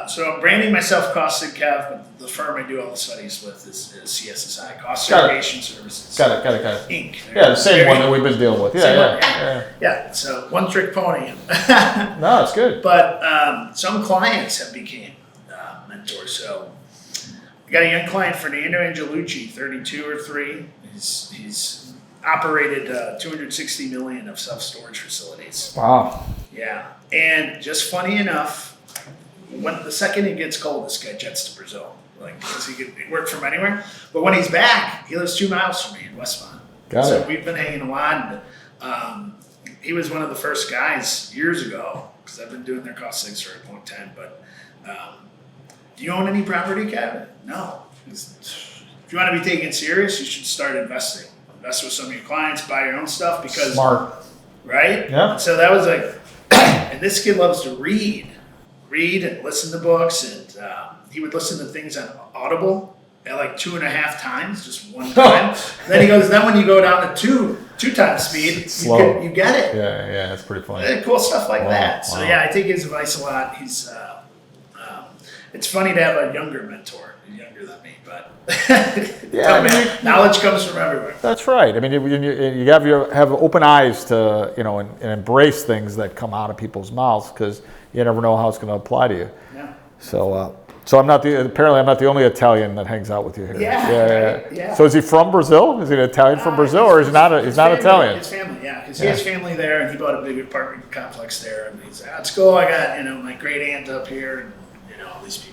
So I'm branding myself CostSegKev, but the firm I do all the studies with is CSSI, Segregation Services. Got it. Inc. Yeah, the same one that we've been dealing with. Yeah. So one trick pony. No, it's good. But some clients have became mentors. So I got a young client, Fernando Angelucci, 32 or 3. He's operated 260 million of self-storage facilities. Wow. Yeah, and just funny enough, when the second he gets cold, this guy jets to Brazil, because he could work from anywhere. But when he's back, he lives 2 miles from me in Westmont. So we've been hanging a lot. He was one of the first guys years ago, because I've been doing their cost things for a long time. But do you own any property, Kevin? No. If you want to be taken serious, you should start investing. Invest with some of your clients, buy your own stuff because smart, right? Yeah. So that was and this kid loves to read and listen to books, and he would listen to things on Audible at 2.5 times, just one time. Then he goes, then when you go down to two times speed, you get it. Yeah, that's pretty funny. Cool stuff like that. So wow. I take his advice a lot. He's it's funny to have a younger mentor. He's younger than me, but knowledge comes from everywhere. That's right. I mean, you have open eyes to and embrace things that come out of people's mouths, because you never know how it's going to apply to you. Yeah. So I'm not the only Italian that hangs out with you here. Yeah. So is he from Brazil? Is he an Italian from Brazil, or is he not? He's not Italian. His family, because he has family there, and he bought a big apartment complex there, and he's it's cool. I got my great aunt up here, and all these people.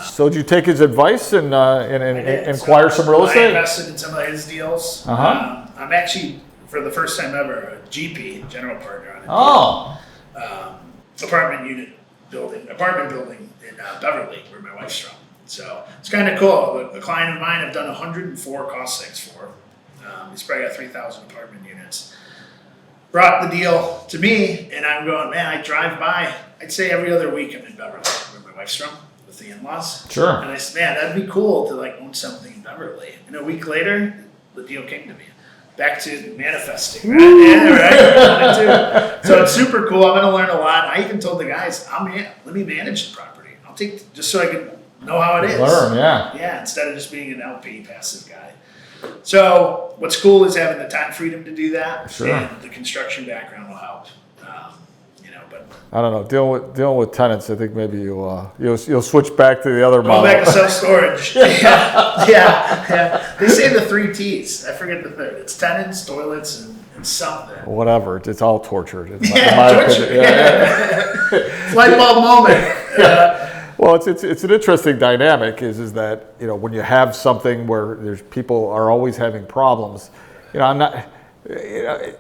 So did you take his advice and acquire some real estate? I invested in some of his deals. I'm actually, for the first time ever, a GP, general partner on a deal. Apartment building in Beverly, where my wife's from. So it's kind of cool. A client of mine I've done 104 cost things for. He's probably got 3,000 apartment units. Brought the deal to me, and I'm going, man, I drive by. I'd say every other week I'm in Beverly, where my wife's from, with the in-laws. Sure. And I said, man, that'd be cool to own something in Beverly. And a week later, the deal came to me. Back to manifesting, right? Yeah, right. So it's super cool. I'm going to learn a lot. I even told the guys, let me manage the property. I'll take just so I can know how it is. Learn, yeah. Yeah, instead of just being an LP passive guy. So what's cool is having the time freedom to do that. Sure. And the construction background will help. But I don't know. Dealing with tenants, I think maybe you'll switch back to the other model. Go back to self-storage. Yeah. They say the 3 T's. I forget the third. It's tenants, toilets, and something. Whatever. It's all tortured. In my tortured. opinion. Yeah. Light bulb moment. Well, it's an interesting dynamic. Is that when you have something where there's people are always having problems. I'm not.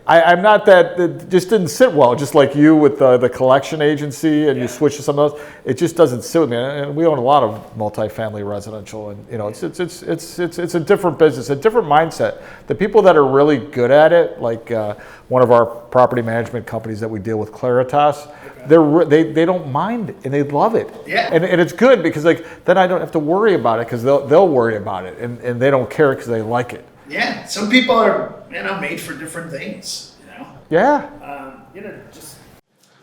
I'm not that. It just didn't sit well. Just like you with the collection agency, and you switch to some of those. It just doesn't sit with me. And we own a lot of multifamily residential, and it's a different business, a different mindset. The people that are really good at it, like one of our property management companies that we deal with, Claritas, they don't mind and they love it. Yeah. And it's good because then I don't have to worry about it, because they'll worry about it, and they don't care because they like it. Yeah, some people are, made for different things, Yeah. Just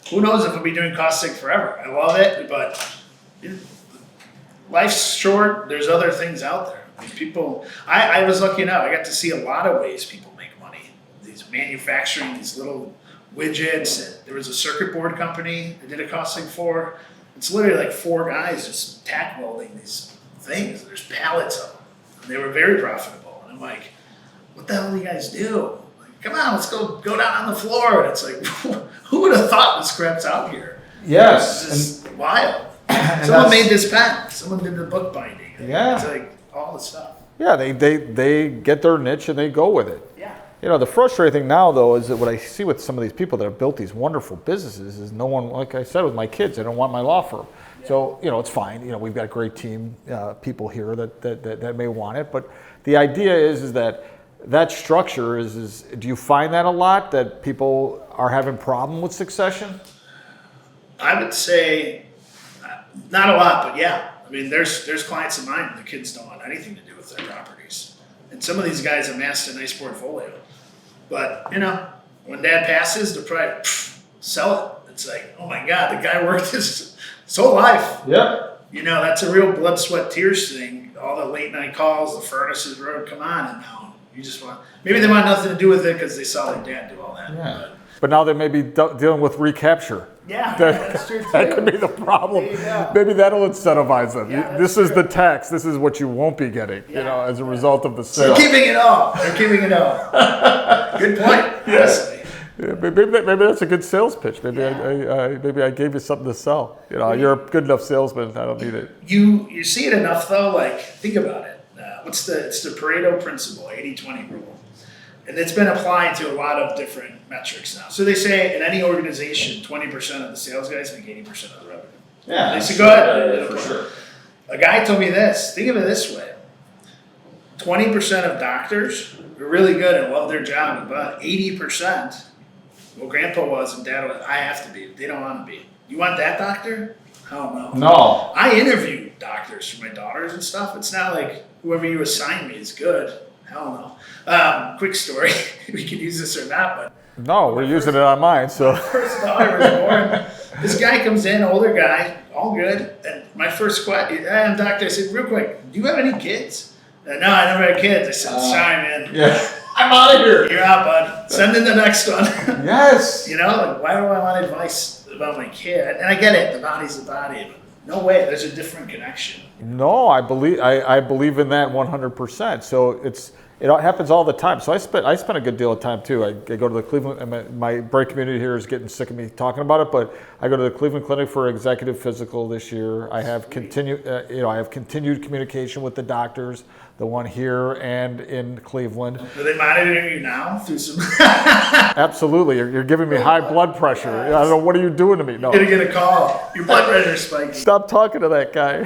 who knows if we'll be doing CostSeg forever. I love it, but life's short. There's other things out there. I mean, people, I was lucky enough. I got to see a lot of ways people make money. These manufacturing these little widgets. And there was a circuit board company I did a CostSeg for. It's literally like 4 guys just tack welding these things. There's pallets of them. And they were very profitable. And I'm like, what the hell do you guys do? Like, come on, let's go down on the floor. And it's like, who would have thought this crap's out here? Yes. It's just wild. Someone made this pen. Someone did the book binding. Yeah. It's like all the stuff. Yeah, they get their niche and they go with it. Yeah. The frustrating thing now, though, is that what I see with some of these people that have built these wonderful businesses is no one, like I said with my kids, I don't want my law firm. Yeah. So, it's fine. We've got a great team, people here that may want it. But the idea is that structure is, do you find that a lot, that people are having problem with succession? I would say not a lot, but yeah. I mean, there's clients of mine, the kids don't want anything to do with their properties. And some of these guys amassed a nice portfolio. But, when dad passes, they'll probably sell it. It's like, oh my God, the guy worked his whole life. Yeah. That's a real blood, sweat, tears thing. All the late night calls, the furnaces, come on. And now you just maybe they want nothing to do with it because they saw their dad do all that. Yeah. But now they may be dealing with recapture. Yeah, that's true too. That could be the problem. Maybe that'll incentivize them. Yeah, this is the tax. This is what you won't be getting, as a result of the sale. They're keeping it all. Good point. Yes. Yeah, maybe that's a good sales pitch. Maybe I gave you something to sell. You're a good enough salesman. I don't need it. You see it enough though. Like, think about it. It's the Pareto principle, 80-20 rule. And it's been applied to a lot of different metrics now. So they say in any organization, 20% of the sales guys make 80% of the revenue. Yeah. They say, go ahead. For sure. A guy told me this. Think of it this way. 20% of doctors are really good and love their job, but 80%, well, grandpa was and dad was, I have to be. They don't want to be. You want that doctor? Hell no. No. I interview doctors for my daughters and stuff. It's not like whoever you assign me is good. Hell no. Quick story. We could use this or not, but no, we're using it on mine. So first daughter was born. This guy comes in, older guy, all good. And my first question, I'm doctor. I said, real quick, do you have any kids? No, I never had kids. I said, sorry, man. Yeah, I'm out of here. You're out, bud. Send in the next one. Yes. Like, why do I want advice about my kid? And I get it. The body's the body. But no way. There's a different connection. No, I believe in that 100%. So it happens all the time. So I spent a good deal of time too. I go to the Cleveland, and my brain community here is getting sick of me talking about it, but I go to the Cleveland Clinic for executive physical this year. I have continued communication with the doctors, the one here and in Cleveland. Are they monitoring you now through some? Absolutely, you're giving me high blood pressure. I don't know, what are you doing to me? No. You're gonna get a call. Your blood pressure is spiking. Stop talking to that guy.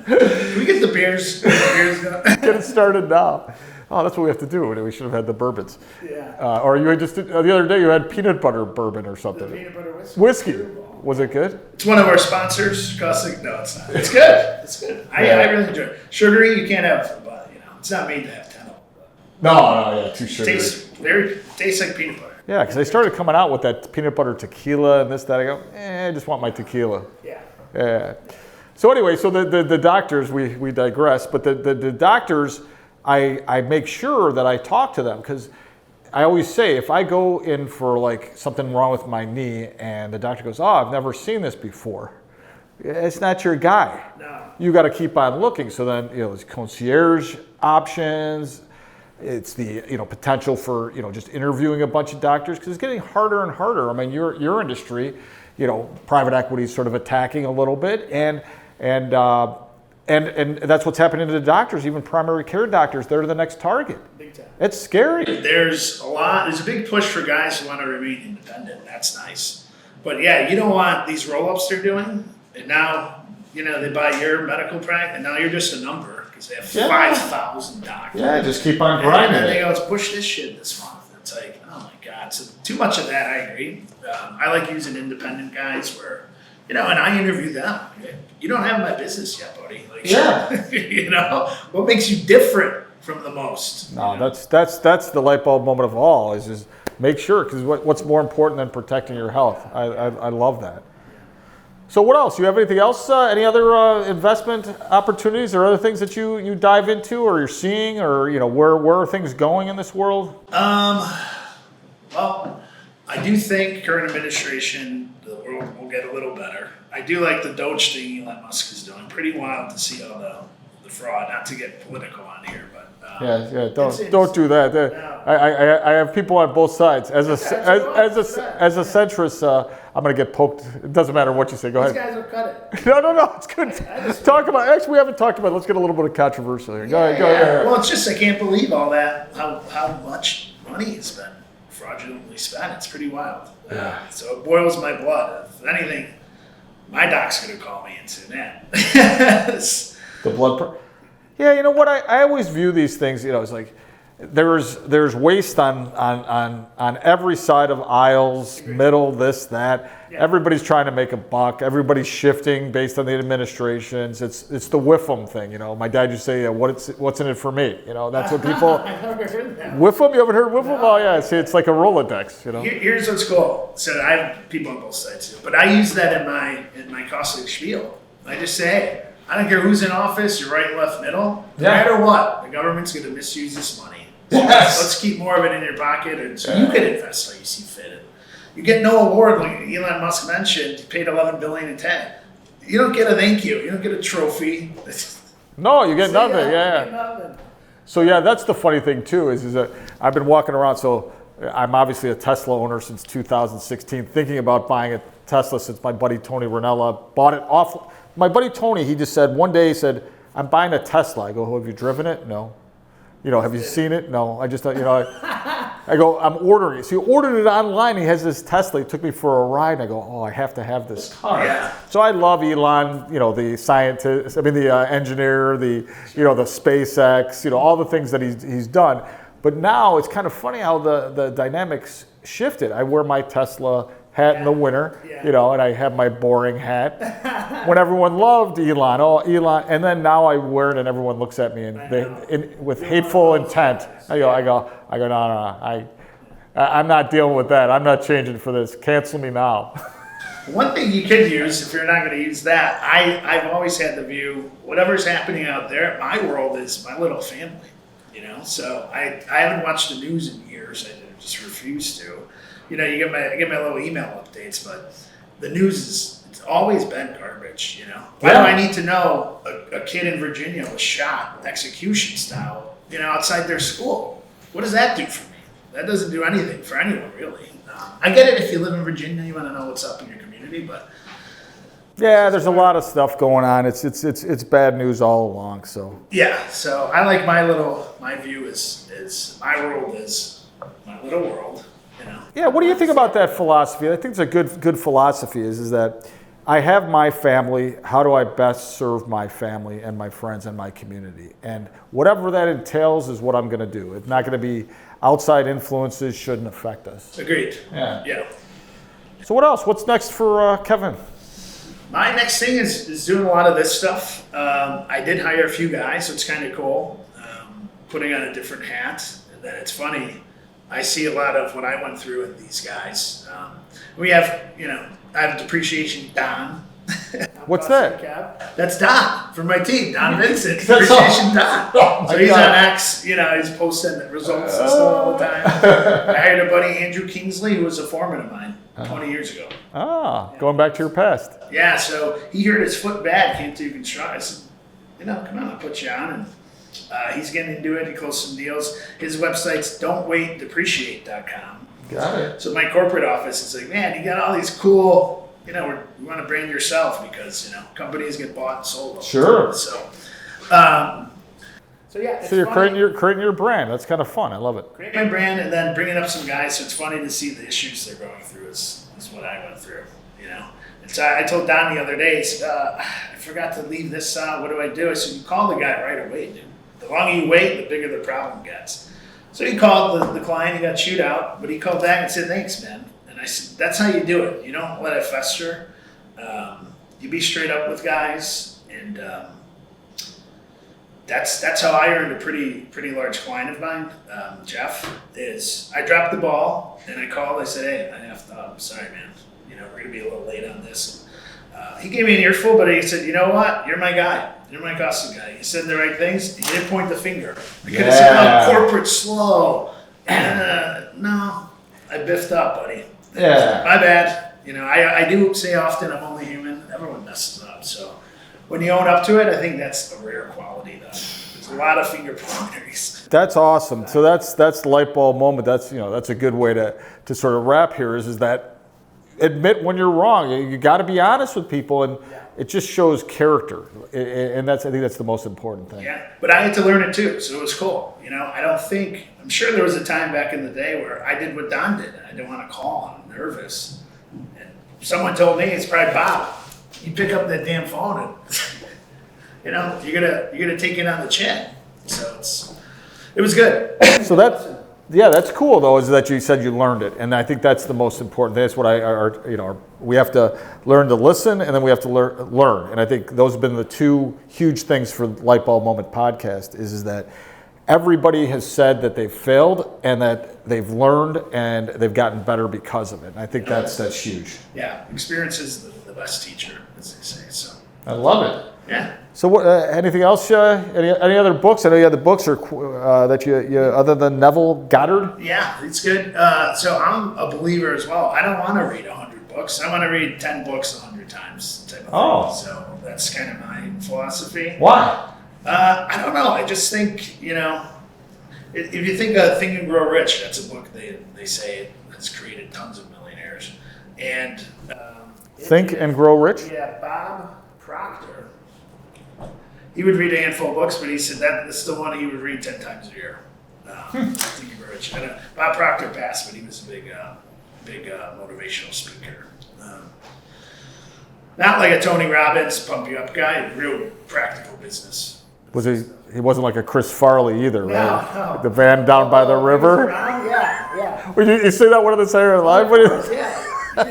Can we get the beers going? Get it started now. Oh, that's what we have to do. We should have had the bourbons. Yeah. Or you had just the other day you had peanut butter bourbon or something. The peanut butter Whiskey. Was it good? It's one of our sponsors. CostSeg. No, it's not. It's good. It's good. I really enjoy it. Sugary, you can't have, but it's not made to have 10 of them. No, too sugary. Tastes like peanut butter. Yeah, because they started coming out with that peanut butter tequila and this, that. I go, I just want my tequila. Yeah. So anyway, so the doctors, we digress, but the doctors, I make sure that I talk to them, because I always say, if I go in for like something wrong with my knee and the doctor goes, I've never seen this before, it's not your guy. No. You got to keep on looking. So then, there's concierge options. It's the potential for just interviewing a bunch of doctors, because it's getting harder and harder. I mean, your industry, private equity is sort of attacking a little bit, and that's what's happening to the doctors, even primary care doctors. They're the next target. Big time. It's scary. There's a big push for guys who want to remain independent. That's nice. But yeah, you don't want these roll-ups they're doing. And now, they buy your medical practice, and now you're just a number because they have 5,000 doctors. Yeah, just keep on grinding. And then they go, let's push this shit this month. It's like, oh my God. So too much of that, I agree. I like using independent guys where, and I interview them. You don't have my business yet, buddy. Like, what makes you different from the most. No, that's the light bulb moment of all is make sure, because what's more important than protecting your health? I love that. So what else? You have anything else? Any other investment opportunities or other things that you dive into or you're seeing, or where are things going in this world? Well, I do think current administration, the world will get a little better. I do like the Doge thing Elon Musk is doing. Pretty wild to see all the fraud. Not to get political on here, but don't do that. I have people on both sides. As a centrist, I'm going to get poked. It doesn't matter what you say. Go ahead. These guys will cut it. No, it's good. Talk about. Actually, we haven't talked about it. Let's get a little bit of controversial here. Go ahead. Well, it's just I can't believe all that. How much money has been fraudulently spent. It's pretty wild. So it boils my blood. If anything, my doc's going to call me and say, man. The blood. Yeah, you know what? I always view these things. It's like there's waste on every side of aisles, middle, this, that. Yeah. Everybody's trying to make a buck. Everybody's shifting based on the administrations. It's the whiffum thing. My dad used to say, what's in it for me? That's what people. I've never heard that. Whiffum? You haven't heard whiffum? No. Oh yeah, see, it's like a Rolodex. Here's what's cool. So I have people on both sides too, but I use that in my CostSeg spiel. I just say, hey, I don't care who's in office, you're right, left, middle. No matter what, the government's going to misuse this money. Yes. Let's keep more of it in your pocket, and so you can invest how you see fit. You get no award, like Elon Musk mentioned. He paid $11 billion in tax. You don't get a thank you. You don't get a trophy. No, you get nothing. Yeah. So that's the funny thing too is that I've been walking around. So I'm obviously a Tesla owner since 2016, thinking about buying a Tesla since my buddy Tony Ranella bought it off. My buddy Tony, he just said one day, he said, "I'm buying a Tesla." I go, "Have you driven it?" No. Have you seen it? No. I just, I go, "I'm ordering it." So he ordered it online. He has this Tesla. He took me for a ride. I go, "Oh, I have to have this car." Yeah. So I love Elon, the scientist, the engineer, the SpaceX, all the things that he's done. But now it's kind of funny how the dynamics shifted. I wear my Tesla hat in the winter, and I have my boring hat. When everyone loved Elon, and then now I wear it and everyone looks at me and with hateful intent. I go, no, I'm not dealing with that. I'm not changing for this. Cancel me now. One thing you could use, if you're not going to use that, I've always had the view, whatever's happening out there, my world is my little family. So I haven't watched the news in years. I just refuse to. I get my little email updates, but the news it's always been garbage. Why do I need to know a kid in Virginia was shot execution style, outside their school? What does that do for me? That doesn't do anything for anyone really. I get it if you live in Virginia, you want to know what's up in your community, but yeah, there's a lot of stuff going on. It's bad news all along. So so I like my view is my world is my little world. Yeah, what do you think about that philosophy? I think it's a good philosophy is that I have my family. How do I best serve my family and my friends and my community? And whatever that entails is what I'm going to do. It's not going to be outside influences shouldn't affect us. Agreed. Yeah. So what else? What's next for Kevin? My next thing is doing a lot of this stuff. I did hire a few guys, so it's kind of cool. Putting on a different hat. And then it's funny. I see a lot of what I went through with these guys. We have, I have depreciation Don. What's that? That's Don from my team, Don Vincent. Depreciation Don. So he's on X, he's posting results and stuff all the time. I hired a buddy, Andrew Kingsley, who was a foreman of mine 20 years ago. Going back to your past. Yeah, so he hurt his foot bad, came to construct. I said, come on, I'll put you on. And he's getting into it. He closed some deals. His website's don'twaitdepreciate.com. Got it. So my corporate office is like, man, you got all these cool, we want to brand yourself because, companies get bought and sold. Sure. So yeah. So you're creating your brand. That's kind of fun. I love it. Create my brand and then bringing up some guys. So it's funny to see the issues they're going through is what I went through, And so I told Don the other day, I forgot to leave this out. What do I do? I said, you call the guy right away, dude. The longer you wait, the bigger the problem gets. So he called the client, he got chewed out, but he called back and said, thanks, man. And I said, that's how you do it. You don't let it fester. You be straight up with guys. And that's how I earned a pretty large client of mine, Jeff. Is I dropped the ball and I called. I said, "Hey, I have to. I'm sorry, man. We're gonna be a little late on this." He gave me an earful, but he said, "You know what? You're my guy. You're my custom guy. You said the right things. He didn't point the finger. I could have said, "Oh, corporate slow." No, I biffed up, buddy. Yeah. My bad. I do say often I'm only human. Everyone messes up. So when you own up to it, I think that's a rare quality, though. There's a lot of finger pointers. That's awesome. So that's the light bulb moment. That's that's a good way to sort of wrap here is that admit when you're wrong. You got to be honest with people, and it just shows character. And I think that's the most important thing. Yeah, but I had to learn it too, so it was cool. I'm sure there was a time back in the day where I did what Don did, and I didn't want to call. I'm nervous. And someone told me it's probably Bob. You pick up that damn phone, and you're gonna take it on the chin. So it was good. So that's cool though. Is that you said you learned it, and I think that's the most important thing. That's what we have to learn to listen, and then we have to learn. And I think those have been the two huge things for Light Bulb Moment podcast. Is that everybody has said that they've failed and that they've learned and they've gotten better because of it. And I think that's huge. Yeah, experience is the best teacher, as they say. So I love it. Yeah. So what? Anything else? Any other books? I know you had the books, or that you other than Neville Goddard. Yeah, it's good. So I'm a believer as well. I don't want to read 100 books. I want to read 10 books 100 times type of thing. So that's kind of my philosophy. Why? I don't know. I just think if you think of Think and Grow Rich, that's a book they say has created tons of millionaires. And Think and Grow Rich. Yeah, Bob Proctor. He would read a handful of books, but he said that's the one he would read 10 times a year. Think and Grow Rich. Bob Proctor passed, but he was a big motivational speaker. Not like a Tony Robbins pump you up guy. Real practical business. Was he? He wasn't like a Chris Farley either, right? No. The van down by the river. Yeah. Would you see that one of the Saturday Night Live? Yeah. You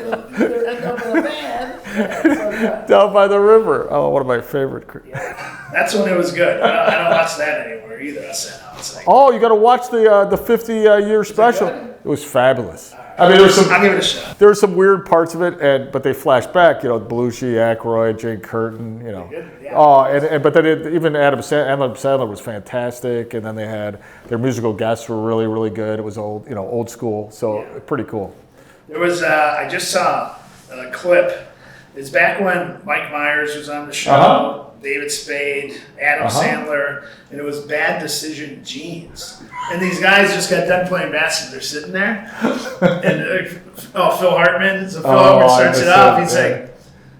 end up in a van. Down by the river. Oh, one of my favorite. Yeah. That's when it was good. I don't watch that anymore either. It's like, oh, you got to watch the 50-year special. It was fabulous. I mean, I'll give it a shot. There were some weird parts of it, but they flash back. Belushi, Aykroyd, Jane Curtin. Yeah. Oh, but then even Adam Sandler was fantastic, and then they had their musical guests were really, really good. It was old school, so pretty cool. There was I just saw a clip. It's back when Mike Myers was on the show. David Spade, Adam Sandler, and it was Bad Decision Jeans. And these guys just got done playing basketball. They're sitting there. And Phil Hartman. So Phil Hartman starts it off. He's like,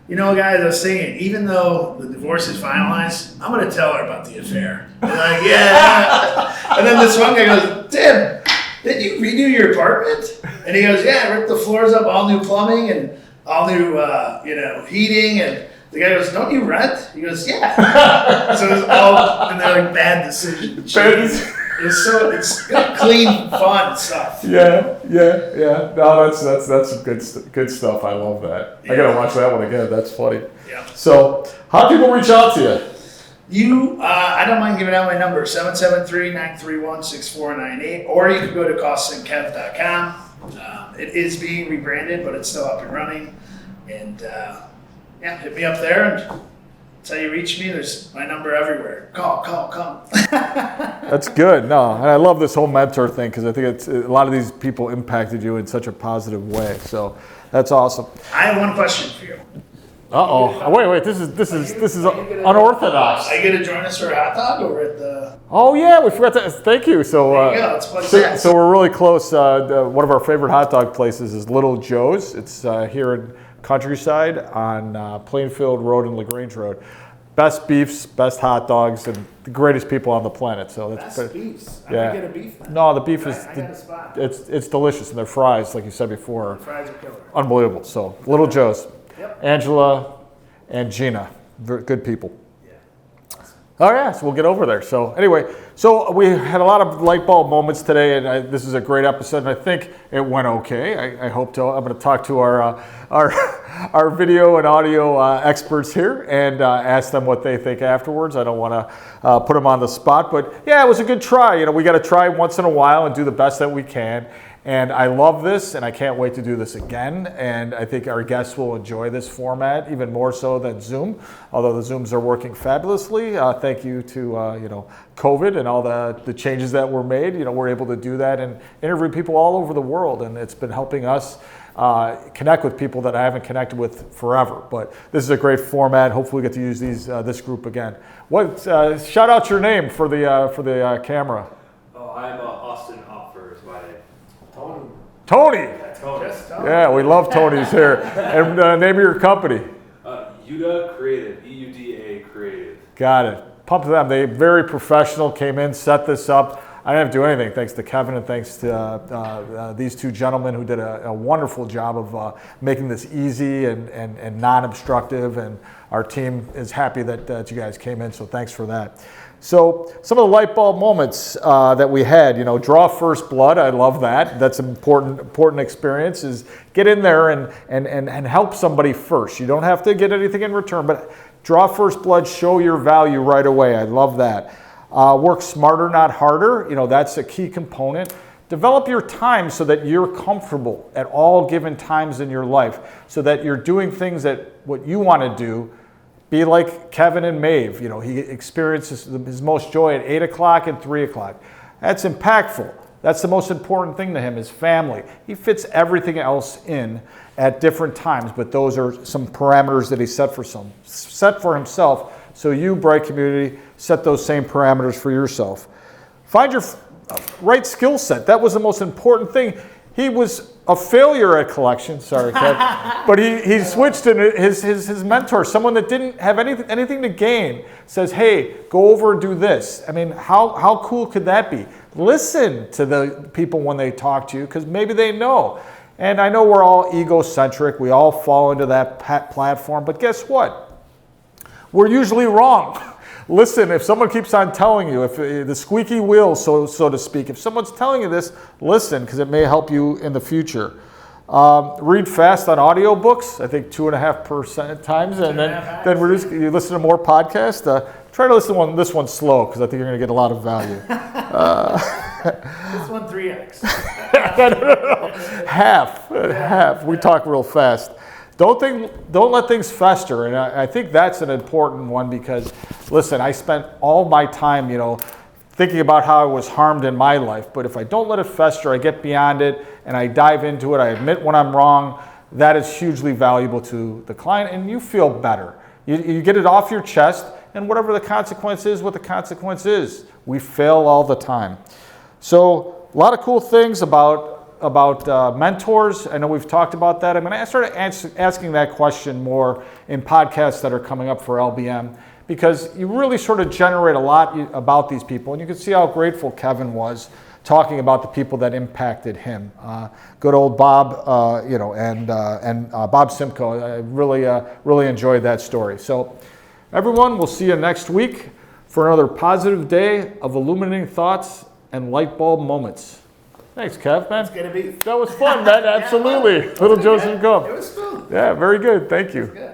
guys, I was saying, even though the divorce is finalized, I'm going to tell her about the affair. And they're like, yeah. And then this one guy goes, Tim, did you redo your apartment? And he goes, yeah, I ripped the floors up, all new plumbing and all new, heating. And the guy goes, don't you rent? He goes, yeah. So it's all, and they're like, Bad Decision. It's clean, fun stuff. Yeah. No, that's some good stuff. I love that. Yeah. I gotta watch that one again. That's funny. Yeah. So, how do people reach out to you? I don't mind giving out my number, 773-931-6498, or you can go to CostSegKev.com. It is being rebranded, but it's still up and running. And hit me up there, and that's how you reach me. There's my number everywhere. Call. That's good. No, and I love this whole mentor thing because I think a lot of these people impacted you in such a positive way. So that's awesome. I have one question for you. Wait. This is unorthodox. Are you gonna join us for a hot dog over at the? Oh yeah, we forgot to. Thank you. So so we're really close. One of our favorite hot dog places is Little Joe's. It's here in Countryside on Plainfield Road and LaGrange Road. Best beefs, best hot dogs, and the greatest people on the planet. So that's best beefs. I'm yeah. gonna get a beef then. No, the beef is I got a spot. it's delicious, and their fries, like you said before, The fries are killer. unbelievable. So Little Joe's, Yep. Angela and Gina, very good people. Yeah. Oh yeah, so we'll get over there. So anyway, so we had a lot of light bulb moments today, and this is a great episode. And I think it went okay. I'm going to talk to our video and audio experts here and ask them what they think afterwards. I don't want to put them on the spot, but yeah, it was a good try. You know, we got to try once in a while and do the best that we can. And I love this, and I can't wait to do this again. And I think our guests will enjoy this format even more so than Zoom, although the Zooms are working fabulously. Thank you to COVID and all the changes that were made. You know, we're able to do that and interview people all over the world, and it's been helping us connect with people that I haven't connected with forever. But this is a great format. Hopefully, we get to use this group again. Shout out your name for the camera. Oh, I'm Austin Opfer is my name. Tony. Yeah, Tony. Yeah, we love Tony's here. And name of your company. Uda Creative, EUDA Creative. Got it. Pump to them. They very professional, came in, set this up. I didn't have to do anything thanks to Kevin and thanks to these two gentlemen who did a wonderful job of making this easy and non-obstructive. And our team is happy that you guys came in, so thanks for that. So some of the light bulb moments that we had, you know, draw first blood. I love that. That's an important experience, is get in there and help somebody first. You don't have to get anything in return, but draw first blood, show your value right away. I love that. Work smarter, not harder. You know, that's a key component. Develop your time so that you're comfortable at all given times in your life, so that you're doing things that what you want to do. Be like Kevin and Maeve. You know, he experiences his most joy at 8 o'clock and 3 o'clock. That's impactful. That's the most important thing to him, is family. He fits everything else in at different times, but those are some parameters that he set for himself. So you, Bright Community, set those same parameters for yourself. Find your right skill set. That was the most important thing. He was a failure at collection, sorry, Kev, but he switched, and his mentor, someone that didn't have anything to gain, says, hey, go over and do this. I mean, how cool could that be? Listen to the people when they talk to you, because maybe they know. And I know we're all egocentric. We all fall into that platform, but guess what? We're usually wrong. Listen, if someone keeps on telling you, if the squeaky wheel, so to speak, if someone's telling you this, listen, because it may help you in the future. Read fast on audiobooks, I think 2.5% times, and then you listen to more podcasts. Try to listen to this one slow, because I think you're going to get a lot of value. This one 3x. No. Half. We talk real fast. Don't let things fester, and I think that's an important one, because, listen, I spent all my time, you know, thinking about how I was harmed in my life. But if I don't let it fester, I get beyond it and I dive into it. I admit when I'm wrong. That is hugely valuable to the client, and you feel better. You get it off your chest, and whatever the consequence is, what the consequence is. We fail all the time. So a lot of cool things about mentors. I know we've talked about that. I'm going to start asking that question more in podcasts that are coming up for LBM, because you really sort of generate a lot about these people. And you can see how grateful Kevin was talking about the people that impacted him. Good old Bob, and Bob Simcoe. I really enjoyed that story. So everyone, we'll see you next week for another positive day of illuminating thoughts and light bulb moments. Thanks, Kev, man. It's gonna be. That was fun, man. Absolutely. Little Joseph Gump. It was fun. Yeah, very good. Thank you.